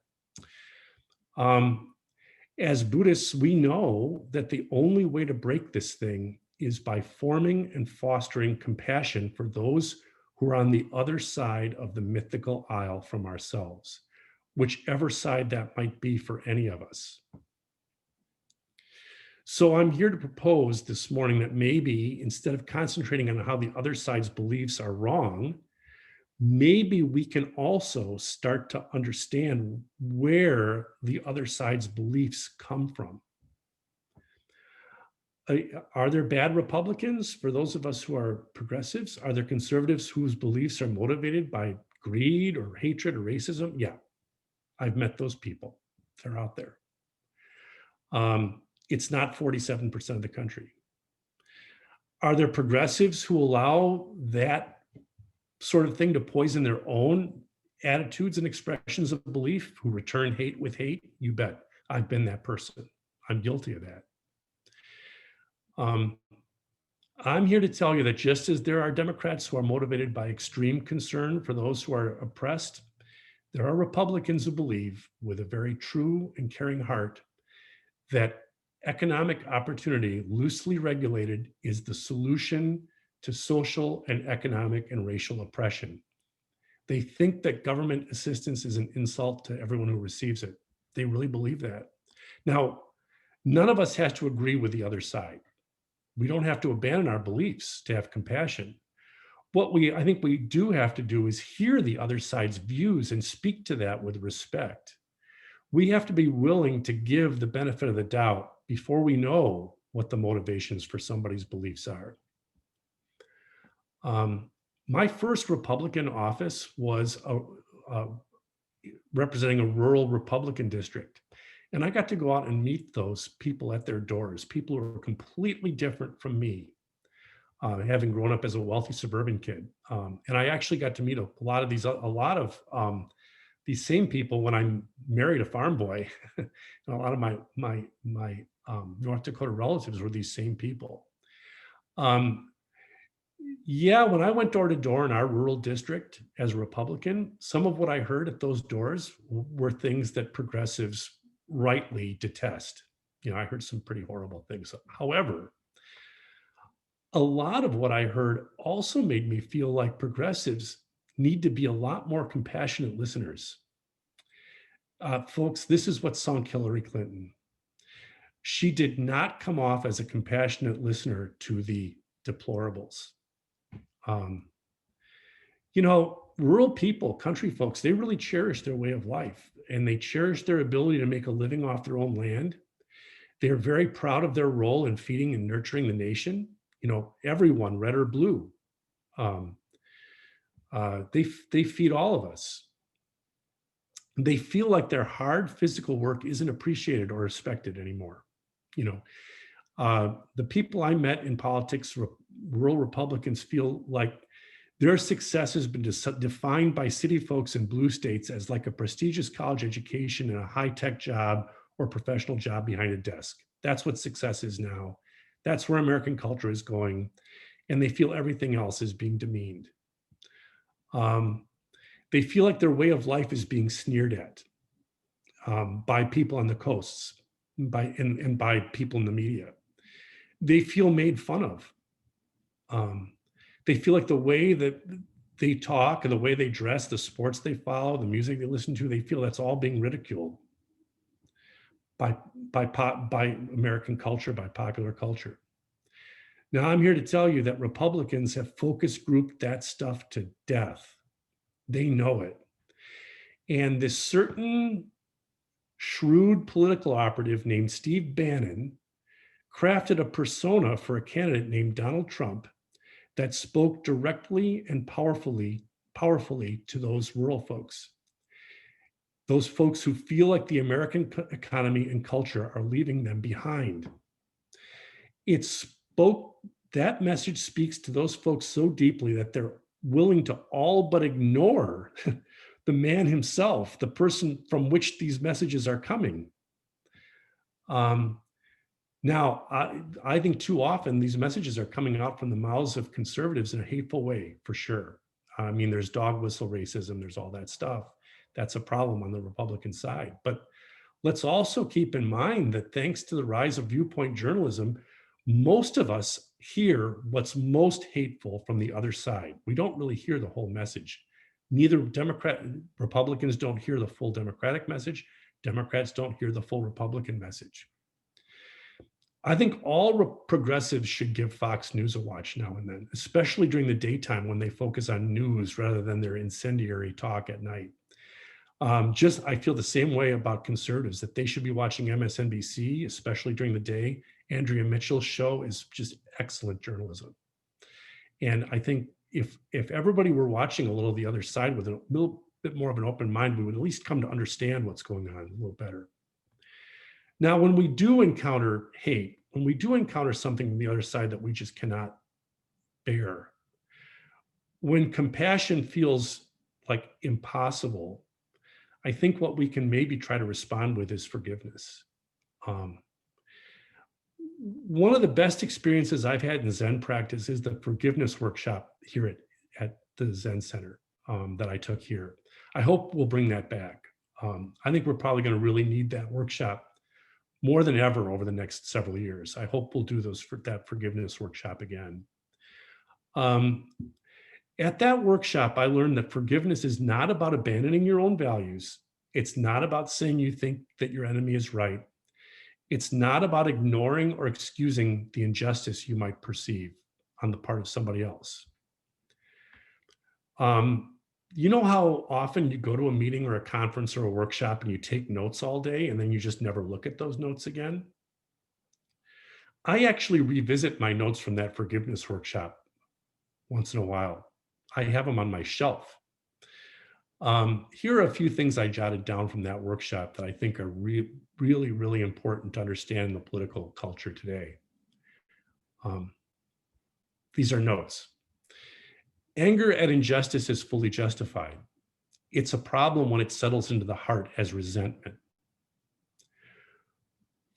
As Buddhists, we know that the only way to break this thing is by forming and fostering compassion for those who are on the other side of the mythical aisle from ourselves, whichever side that might be for any of us. So I'm here to propose this morning that maybe instead of concentrating on how the other side's beliefs are wrong, maybe we can also start to understand where the other side's beliefs come from. Are there bad Republicans for those of us who are progressives? Are there conservatives whose beliefs are motivated by greed or hatred or racism? Yeah, I've met those people. They're out there. It's not 47% of the country. Are there progressives who allow that sort of thing to poison their own attitudes and expressions of belief, who return hate with hate? You bet. I've been that person. I'm guilty of that. I'm here to tell you that just as there are Democrats who are motivated by extreme concern for those who are oppressed, there are Republicans who believe with a very true and caring heart that economic opportunity, loosely regulated, is the solution to social and economic and racial oppression. They think that government assistance is an insult to everyone who receives it. They really believe that. Now, none of us has to agree with the other side. We don't have to abandon our beliefs to have compassion. What I think we do have to do is hear the other side's views and speak to that with respect. We have to be willing to give the benefit of the doubt before we know what the motivations for somebody's beliefs are. My first Republican office was representing a rural Republican district. And I got to go out and meet those people at their doors, people who are completely different from me, having grown up as a wealthy suburban kid. And I actually got to meet a lot of these same people when I married a farm boy. And a lot of my North Dakota relatives were these same people. Yeah, when I went door to door in our rural district as a Republican, some of what I heard at those doors were things that progressives rightly detest. You know, I heard some pretty horrible things. However, a lot of what I heard also made me feel like progressives need to be a lot more compassionate listeners. Folks, this is what sunk Hillary Clinton. She did not come off as a compassionate listener to the deplorables. You know, rural people, country folks, they really cherish their way of life, and they cherish their ability to make a living off their own land. They're very proud of their role in feeding and nurturing the nation. You know, everyone, red or blue. They feed all of us. They feel like their hard physical work isn't appreciated or respected anymore. You know, the people I met in politics, rural Republicans, feel like their success has been defined by city folks in blue states as like a prestigious college education and a high-tech job or professional job behind a desk. That's what success is now. That's where American culture is going. And they feel everything else is being demeaned. They feel like their way of life is being sneered at by people on the coasts, and by people in the media. They feel made fun of. They feel like the way that they talk and the way they dress, the sports they follow, the music they listen to, they feel that's all being ridiculed by American culture, by popular culture. Now, I'm here to tell you that Republicans have focus grouped that stuff to death. They know it. And this certain shrewd political operative named Steve Bannon crafted a persona for a candidate named Donald Trump that spoke directly and powerfully to those rural folks. Those folks who feel like the American economy and culture are leaving them behind. That message speaks to those folks so deeply that they're willing to all but ignore the man himself, the person from which these messages are coming. Now, I think too often these messages are coming out from the mouths of conservatives in a hateful way, for sure. I mean, there's dog whistle racism, there's all that stuff. That's a problem on the Republican side. But let's also keep in mind that thanks to the rise of viewpoint journalism, most of us hear what's most hateful from the other side. We don't really hear the whole message. Neither Republicans don't hear the full Democratic message. Democrats don't hear the full Republican message. I think all progressives should give Fox News a watch now and then, especially during the daytime when they focus on news rather than their incendiary talk at night. I feel the same way about conservatives, that they should be watching MSNBC, especially during the day. Andrea Mitchell's show is just excellent journalism. And I think if everybody were watching a little the other side with a little bit more of an open mind, we would at least come to understand what's going on a little better. Now, when we do encounter hate, when we do encounter something from the other side that we just cannot bear, when compassion feels like impossible, I think what we can maybe try to respond with is forgiveness. One of the best experiences I've had in Zen practice is the forgiveness workshop here at the Zen Center that I took here. I hope we'll bring that back. I think we're probably going to really need that workshop more than ever over the next several years. I hope we'll do that forgiveness workshop again. At that workshop, I learned that forgiveness is not about abandoning your own values. It's not about saying you think that your enemy is right. It's not about ignoring or excusing the injustice you might perceive on the part of somebody else. You know how often you go to a meeting or a conference or a workshop and you take notes all day and then you just never look at those notes again? I actually revisit my notes from that forgiveness workshop once in a while. I have them on my shelf. Here are a few things I jotted down from that workshop that I think are really, really important to understand in the political culture today. These are notes. Anger at injustice is fully justified. It's a problem when it settles into the heart as resentment.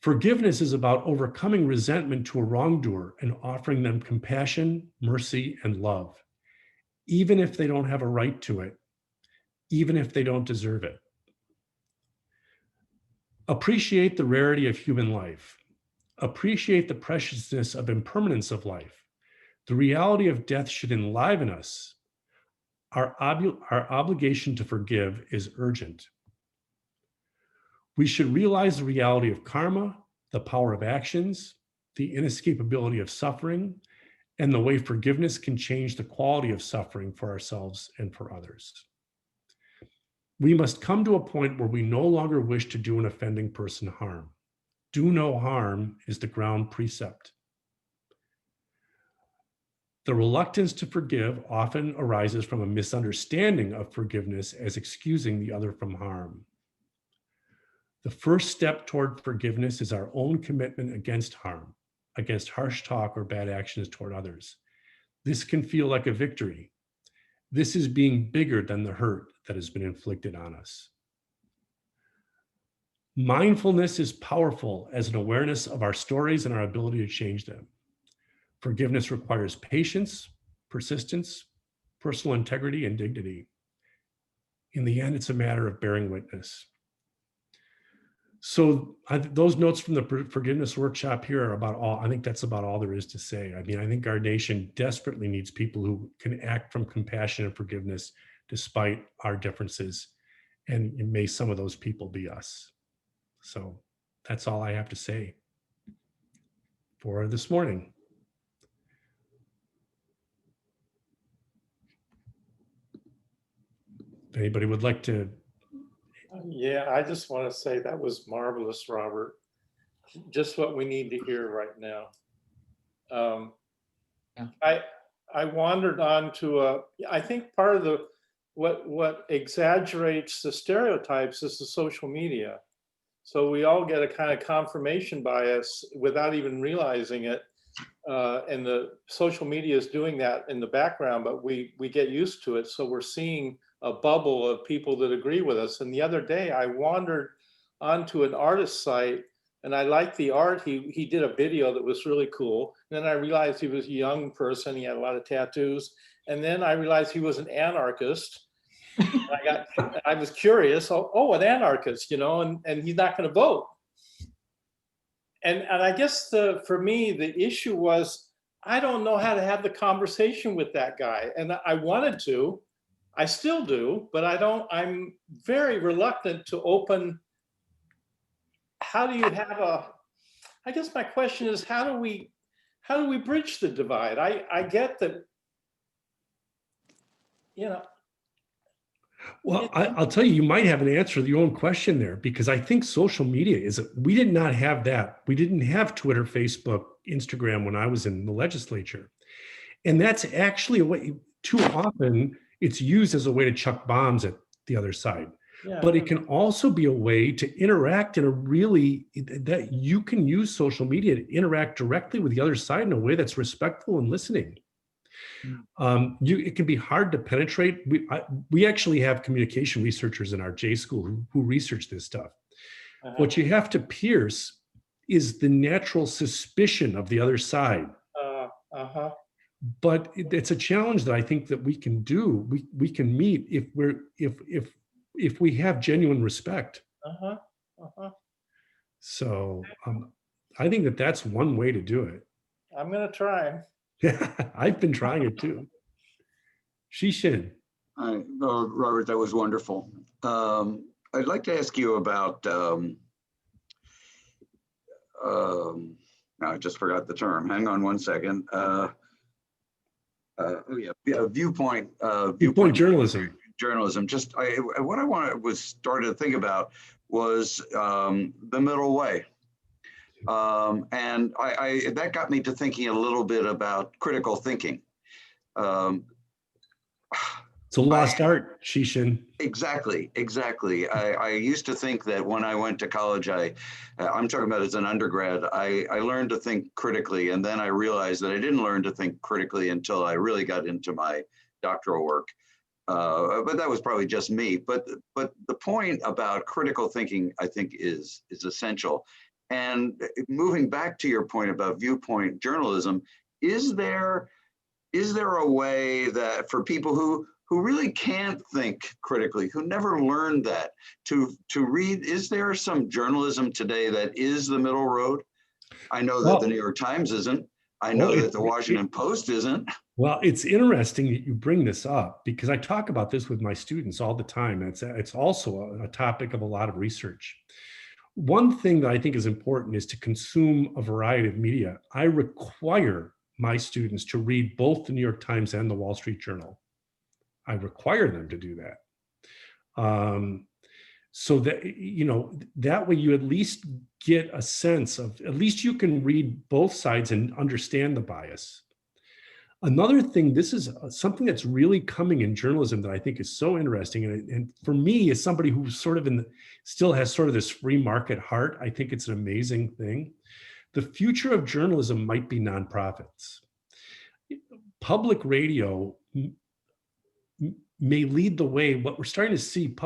Forgiveness is about overcoming resentment to a wrongdoer and offering them compassion, mercy, and love, even if they don't have a right to it, even if they don't deserve it. Appreciate the rarity of human life. Appreciate the preciousness of impermanence of life. The reality of death should enliven us. Our obligation to forgive is urgent. We should realize the reality of karma, the power of actions, the inescapability of suffering, and the way forgiveness can change the quality of suffering for ourselves and for others. We must come to a point where we no longer wish to do an offending person harm. Do no harm is the ground precept. The reluctance to forgive often arises from a misunderstanding of forgiveness as excusing the other from harm. The first step toward forgiveness is our own commitment against harm, against harsh talk or bad actions toward others. This can feel like a victory. This is being bigger than the hurt that has been inflicted on us. Mindfulness is powerful as an awareness of our stories and our ability to change them. Forgiveness requires patience, persistence, personal integrity, and dignity. In the end, it's a matter of bearing witness. So those notes from the forgiveness workshop here are about all. I think that's about all there is to say. I mean, I think our nation desperately needs people who can act from compassion and forgiveness despite our differences. And may some of those people be us. So that's all I have to say for this morning. If anybody would like to. Yeah, I just want to say that was marvelous, Robert. Just what we need to hear right now. I wandered on to I think part of the what exaggerates the stereotypes is the social media. So we all get a kind of confirmation bias without even realizing it. And the social media is doing that in the background, but we get used to it. So we're seeing a bubble of people that agree with us. And the other day I wandered onto an artist site and I liked the art. He did a video that was really cool. And then I realized he was a young person. He had a lot of tattoos. And then I realized he was an anarchist. I was curious, oh, an anarchist, and he's not going to vote. And I guess for me, the issue was, I don't know how to have the conversation with that guy. And I wanted to, I still do, but I'm very reluctant to open. How do you have I guess my question is, how do we bridge the divide? I get that, Well, I'll tell you, you might have an answer to your own question there, because I think social media we did not have that. We didn't have Twitter, Facebook, Instagram when I was in the legislature. And that's actually a way, too often it's used as a way to chuck bombs at the other side. Yeah. But it can also be a way to interact that you can use social media to interact directly with the other side in a way that's respectful and listening. It can be hard to penetrate. We actually have communication researchers in our J school who research this stuff. What you have to pierce is the natural suspicion of the other side. But it's a challenge that I think that we can do. We can meet if we have genuine respect. So I think that's one way to do it. I'm going to try. Yeah, I've been trying it too. Shishin. Robert, that was wonderful. I'd like to ask you about, I just forgot the term. Hang on one second. Viewpoint Journalism. Journalism. What I started to think about was the middle way. And that got me to thinking a little bit about critical thinking. It's a lost art, Shishin. Exactly. I used to think that when I went to college, I'm talking about as an undergrad, I learned to think critically, and then I realized that I didn't learn to think critically until I really got into my doctoral work. But that was probably just me. But the point about critical thinking, I think, is essential. And moving back to your point about viewpoint journalism, is there a way that for people who really can't think critically, who never learned that, to read, is there some journalism today that is the middle road? I know that the New York Times isn't. I know that the Washington Post isn't. Well, it's interesting that you bring this up, because I talk about this with my students all the time. It's also a topic of a lot of research. One thing that I think is important is to consume a variety of media. I require my students to read both the New York Times and the Wall Street Journal. I require them to do that. So that, that way you at least get a sense of, at least you can read both sides and understand the bias. Another thing, this is something that's really coming in journalism that I think is so interesting. And for me, as somebody who's sort of still has sort of this free market heart, I think it's an amazing thing. The future of journalism might be nonprofits. Public radio may lead the way. What we're starting to see,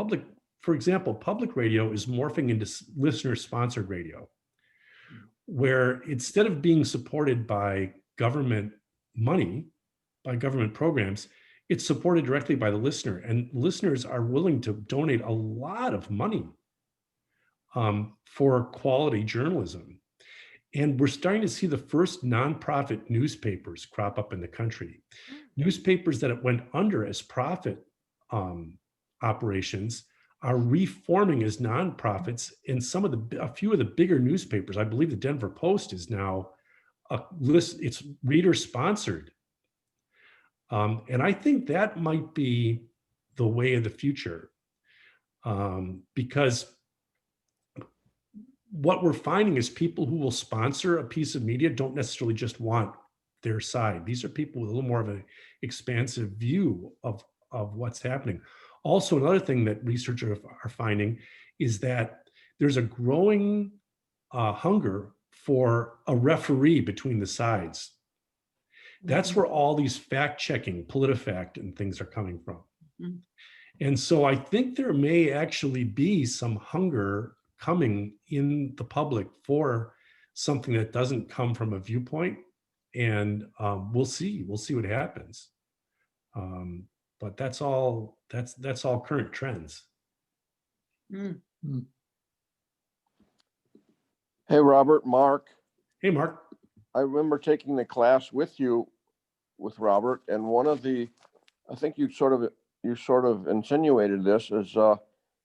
for example, public radio is morphing into listener-sponsored radio, where instead of being supported by government money, by government programs, it's supported directly by the listener, and listeners are willing to donate a lot of money for quality journalism. And we're starting to see the first nonprofit newspapers crop up in the country. Newspapers that went under as profit operations are reforming as nonprofits, and a few of the bigger newspapers, I believe the Denver Post is now it's reader sponsored. And I think that might be the way of the future, because what we're finding is people who will sponsor a piece of media don't necessarily just want their side. These are people with a little more of an expansive view of what's happening. Also, another thing that researchers are finding is that there's a growing hunger for a referee between the sides. That's where all these fact-checking, PolitiFact and things are coming from. And so I think there may actually be some hunger coming in the public for something that doesn't come from a viewpoint. And we'll see what happens. But that's all current trends. Hey, Robert, Mark. Hey, Mark. I remember taking the class with you, with Robert, and one of the, I think you sort of insinuated this, is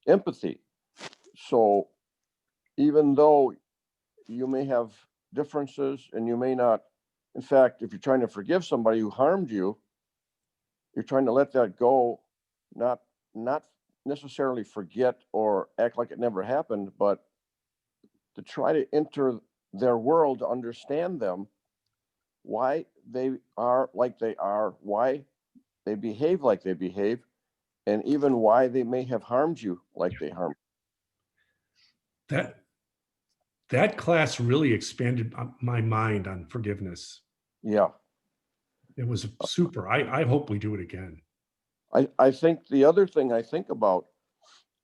empathy. So even though you may have differences and you may not, in fact, if you're trying to forgive somebody who harmed you, you're trying to let that go, not necessarily forget or act like it never happened, but to try to enter their world, to understand them, why they are like they are, why they behave like they behave, and even why they may have harmed you like they harmed. That class really expanded my mind on forgiveness. Yeah. It was super. I hope we do it again. I think the other thing I think about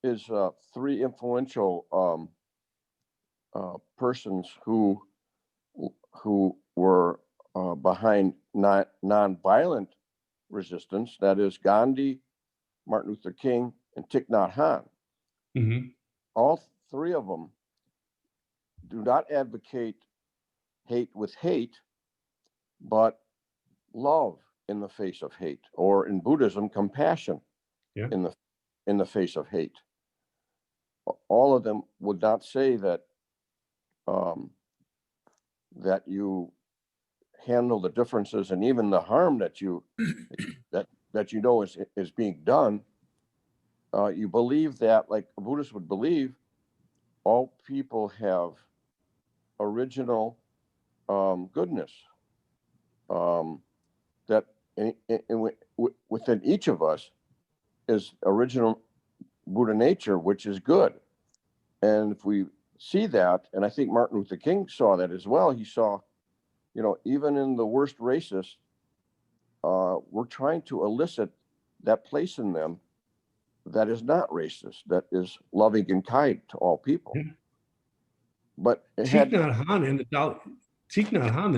is three influential persons who were behind nonviolent resistance. That is Gandhi, Martin Luther King, and Thich Nhat Hanh. Mm-hmm. All three of them do not advocate hate with hate, but love in the face of hate, or in Buddhism, compassion in the face of hate. All of them would not say that that you handle the differences and even the harm that you that you know is being done. You believe that, like a Buddhist would believe, all people have original goodness, that within each of us is original Buddha nature, which is good. And if we see that, and I think Martin Luther King saw that as well, he saw, even in the worst racists, we're trying to elicit that place in them that is not racist, that is loving and kind to all people. Yeah. But Thich Nhat Hanh and the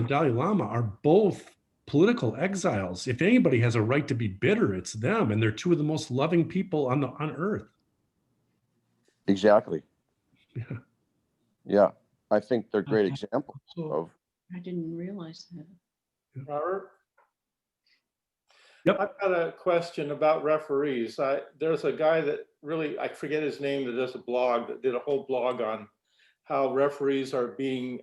Dalai Lama are both political exiles. If anybody has a right to be bitter, it's them, and they're two of the most loving people on earth. Exactly. Yeah, I think they're great examples of. I didn't realize that. Robert? Yep. I've got a question about referees. There's a guy that really, I forget his name, that does a blog, that did a whole blog on how referees are being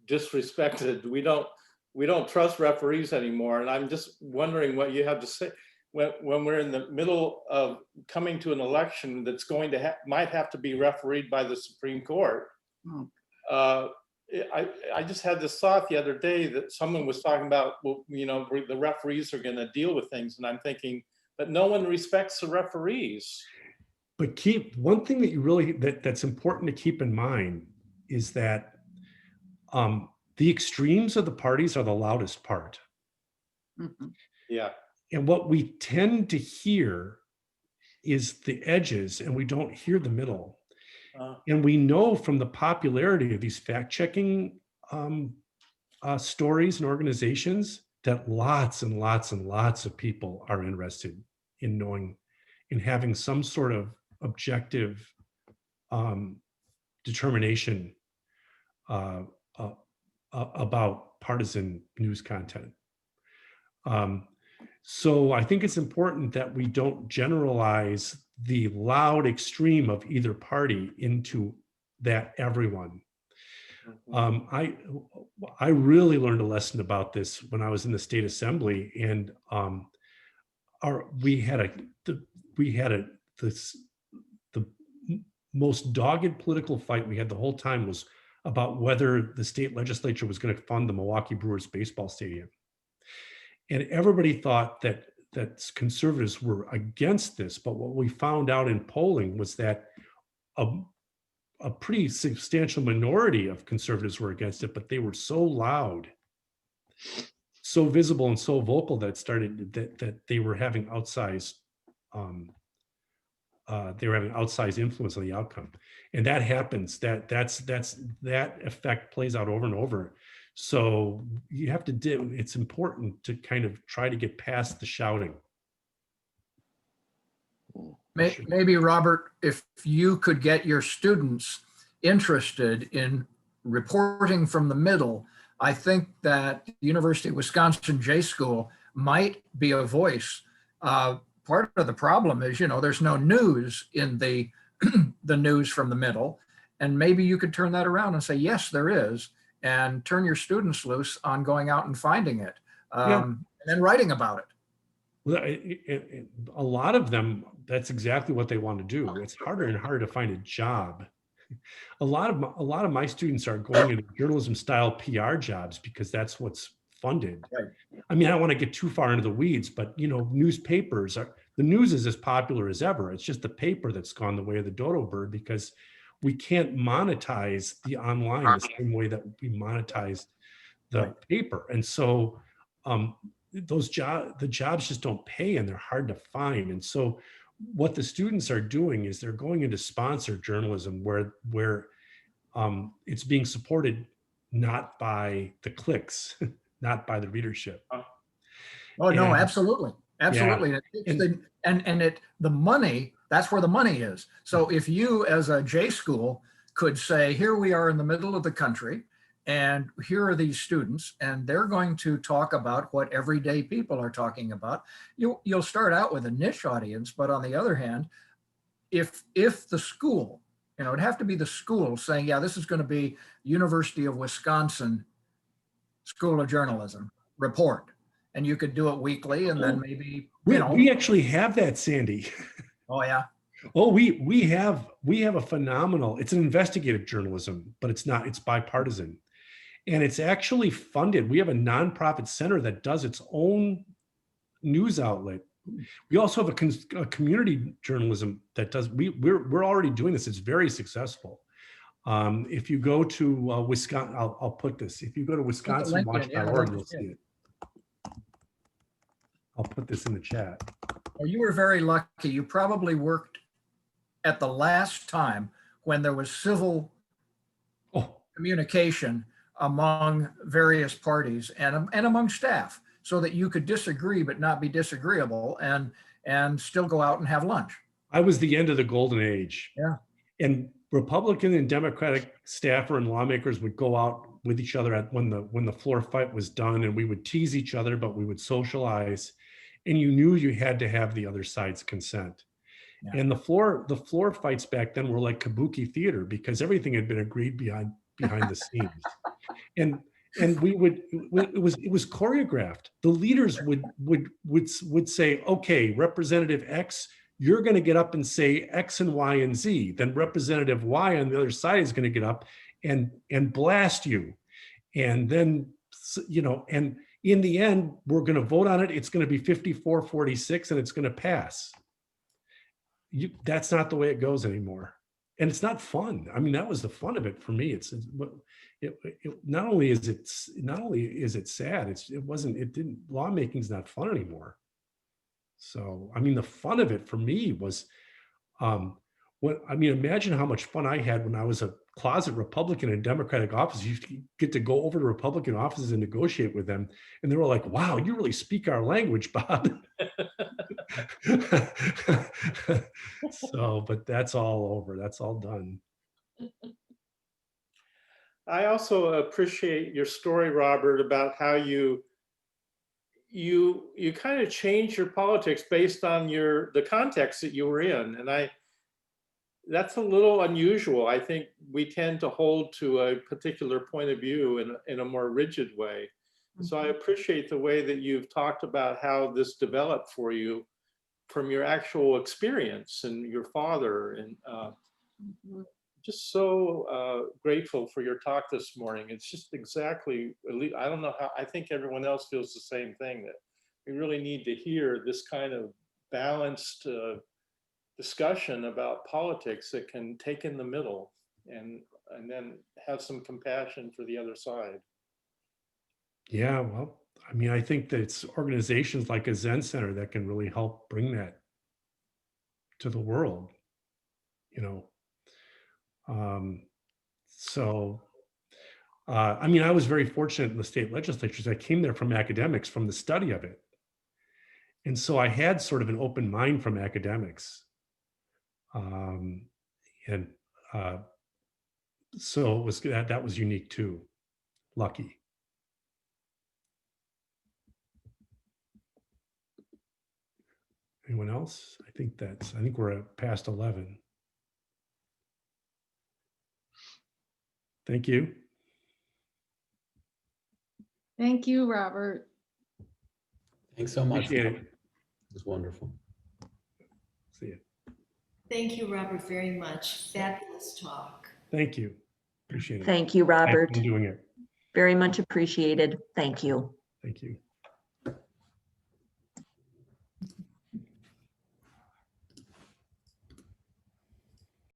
disrespected. We don't trust referees anymore. And I'm just wondering what you have to say when we're in the middle of coming to an election that's going to might have to be refereed by the Supreme Court. I just had this thought the other day that someone was talking about, the referees are going to deal with things, and I'm thinking, but no one respects the referees. But one thing that that's important to keep in mind is that the extremes of the parties are the loudest part. Mm-hmm. Yeah. And what we tend to hear is the edges, and we don't hear the middle. And we know from the popularity of these fact-checking stories and organizations that lots and lots and lots of people are interested in knowing, in having some sort of objective determination about partisan news content. So I think it's important that we don't generalize the loud extreme of either party into that everyone. I really learned a lesson about this when I was in the state assembly, and the most dogged political fight we had the whole time was about whether the state legislature was going to fund the Milwaukee Brewers baseball stadium. And everybody thought that conservatives were against this, but what we found out in polling was that a pretty substantial minority of conservatives were against it, but they were so loud, so visible and so vocal that they were having outsized they were having outsized influence on the outcome. And that happens, that effect plays out over and over. So you have to do, it's important to kind of try to get past the shouting. Maybe, Robert, if you could get your students interested in reporting from the middle, I think that University of Wisconsin J School might be a voice. Part of the problem is, there's no news in the news from the middle. And maybe you could turn that around and say, yes, there is, and turn your students loose on going out and finding it, and then writing about it. Well, a lot of them, that's exactly what they want to do. It's harder and harder to find a job. A lot of my students are going into journalism style PR jobs because that's what's funded. Right. I mean, I don't want to get too far into the weeds, but newspapers the news is as popular as ever. It's just the paper that's gone the way of the dodo bird because we can't monetize the online the same way that we monetize the paper. And so the jobs just don't pay and they're hard to find. And so what the students are doing is they're going into sponsored journalism where it's being supported not by the clicks, not by the readership. Oh, no, absolutely. Absolutely. Yeah. The money, that's where the money is. So if you as a J school could say, here we are in the middle of the country, and here are these students, and they're going to talk about what everyday people are talking about. You'll start out with a niche audience, but on the other hand, if the school, it'd have to be the school saying, yeah, this is going to be University of Wisconsin School of Journalism report. And you could do it weekly, and then maybe, We actually have that, Sandy. Oh, yeah. Oh, we have a phenomenal, it's an investigative journalism, but it's bipartisan. And it's actually funded. We have a nonprofit center that does its own news outlet. We also have a community journalism that does, we're already doing this. It's very successful. If you go to Wisconsin, I'll put this, if you go to wisconsinwatch.org, you'll see it. I'll put this in the chat. Well, you were very lucky. You probably worked at the last time when there was civil communication among various parties and among staff, so that you could disagree but not be disagreeable and still go out and have lunch. I was the end of the golden age. Yeah. And Republican and Democratic staffer and lawmakers would go out with each other when the floor fight was done, and we would tease each other, but we would socialize, and you knew you had to have the other side's consent. Yeah. And the floor fights back then were like kabuki theater because everything had been agreed behind the scenes. And it was choreographed. The leaders would say, okay, Representative X, you're going to get up and say X and Y and Z. Then Representative Y on the other side is going to get up and blast you. And then, and in the end, we're going to vote on it. It's going to be 54-46 and it's going to pass. That's not the way it goes anymore. And it's not fun. I mean, that was the fun of it for me. Not only is it sad, lawmaking's not fun anymore. So, I mean, the fun of it for me was, imagine how much fun I had when I was a closet Republican in Democratic office. You get to go over to Republican offices and negotiate with them. And they were like, wow, you really speak our language, Bob. So, but that's all over. That's all done. I also appreciate your story, Robert, about how you kind of changed your politics based on the context that you were in. And that's a little unusual. I think we tend to hold to a particular point of view in a more rigid way. So I appreciate the way that you've talked about how this developed for you from your actual experience and your father. And just so grateful for your talk this morning. It's just exactly, I don't know how, I think everyone else feels the same thing, that we really need to hear this kind of balanced discussion about politics that can take in the middle and then have some compassion for the other side. Yeah, well, I mean, I think that it's organizations like a Zen Center that can really help bring that to the world. you know. I mean, I was very fortunate in the state legislatures. I came there from academics, from the study of it. And so I had sort of an open mind from academics. So it was that was unique too. Lucky. Anyone else? I think we're at past 11. Thank you. Thank you, Robert. Thanks so much. Appreciate It it. was wonderful. See you. Thank you, Robert, very much. Fabulous talk. Thank you. Appreciate it. Thank you, Thanks Robert. for doing it. Very much appreciated. Thank you. Thank you.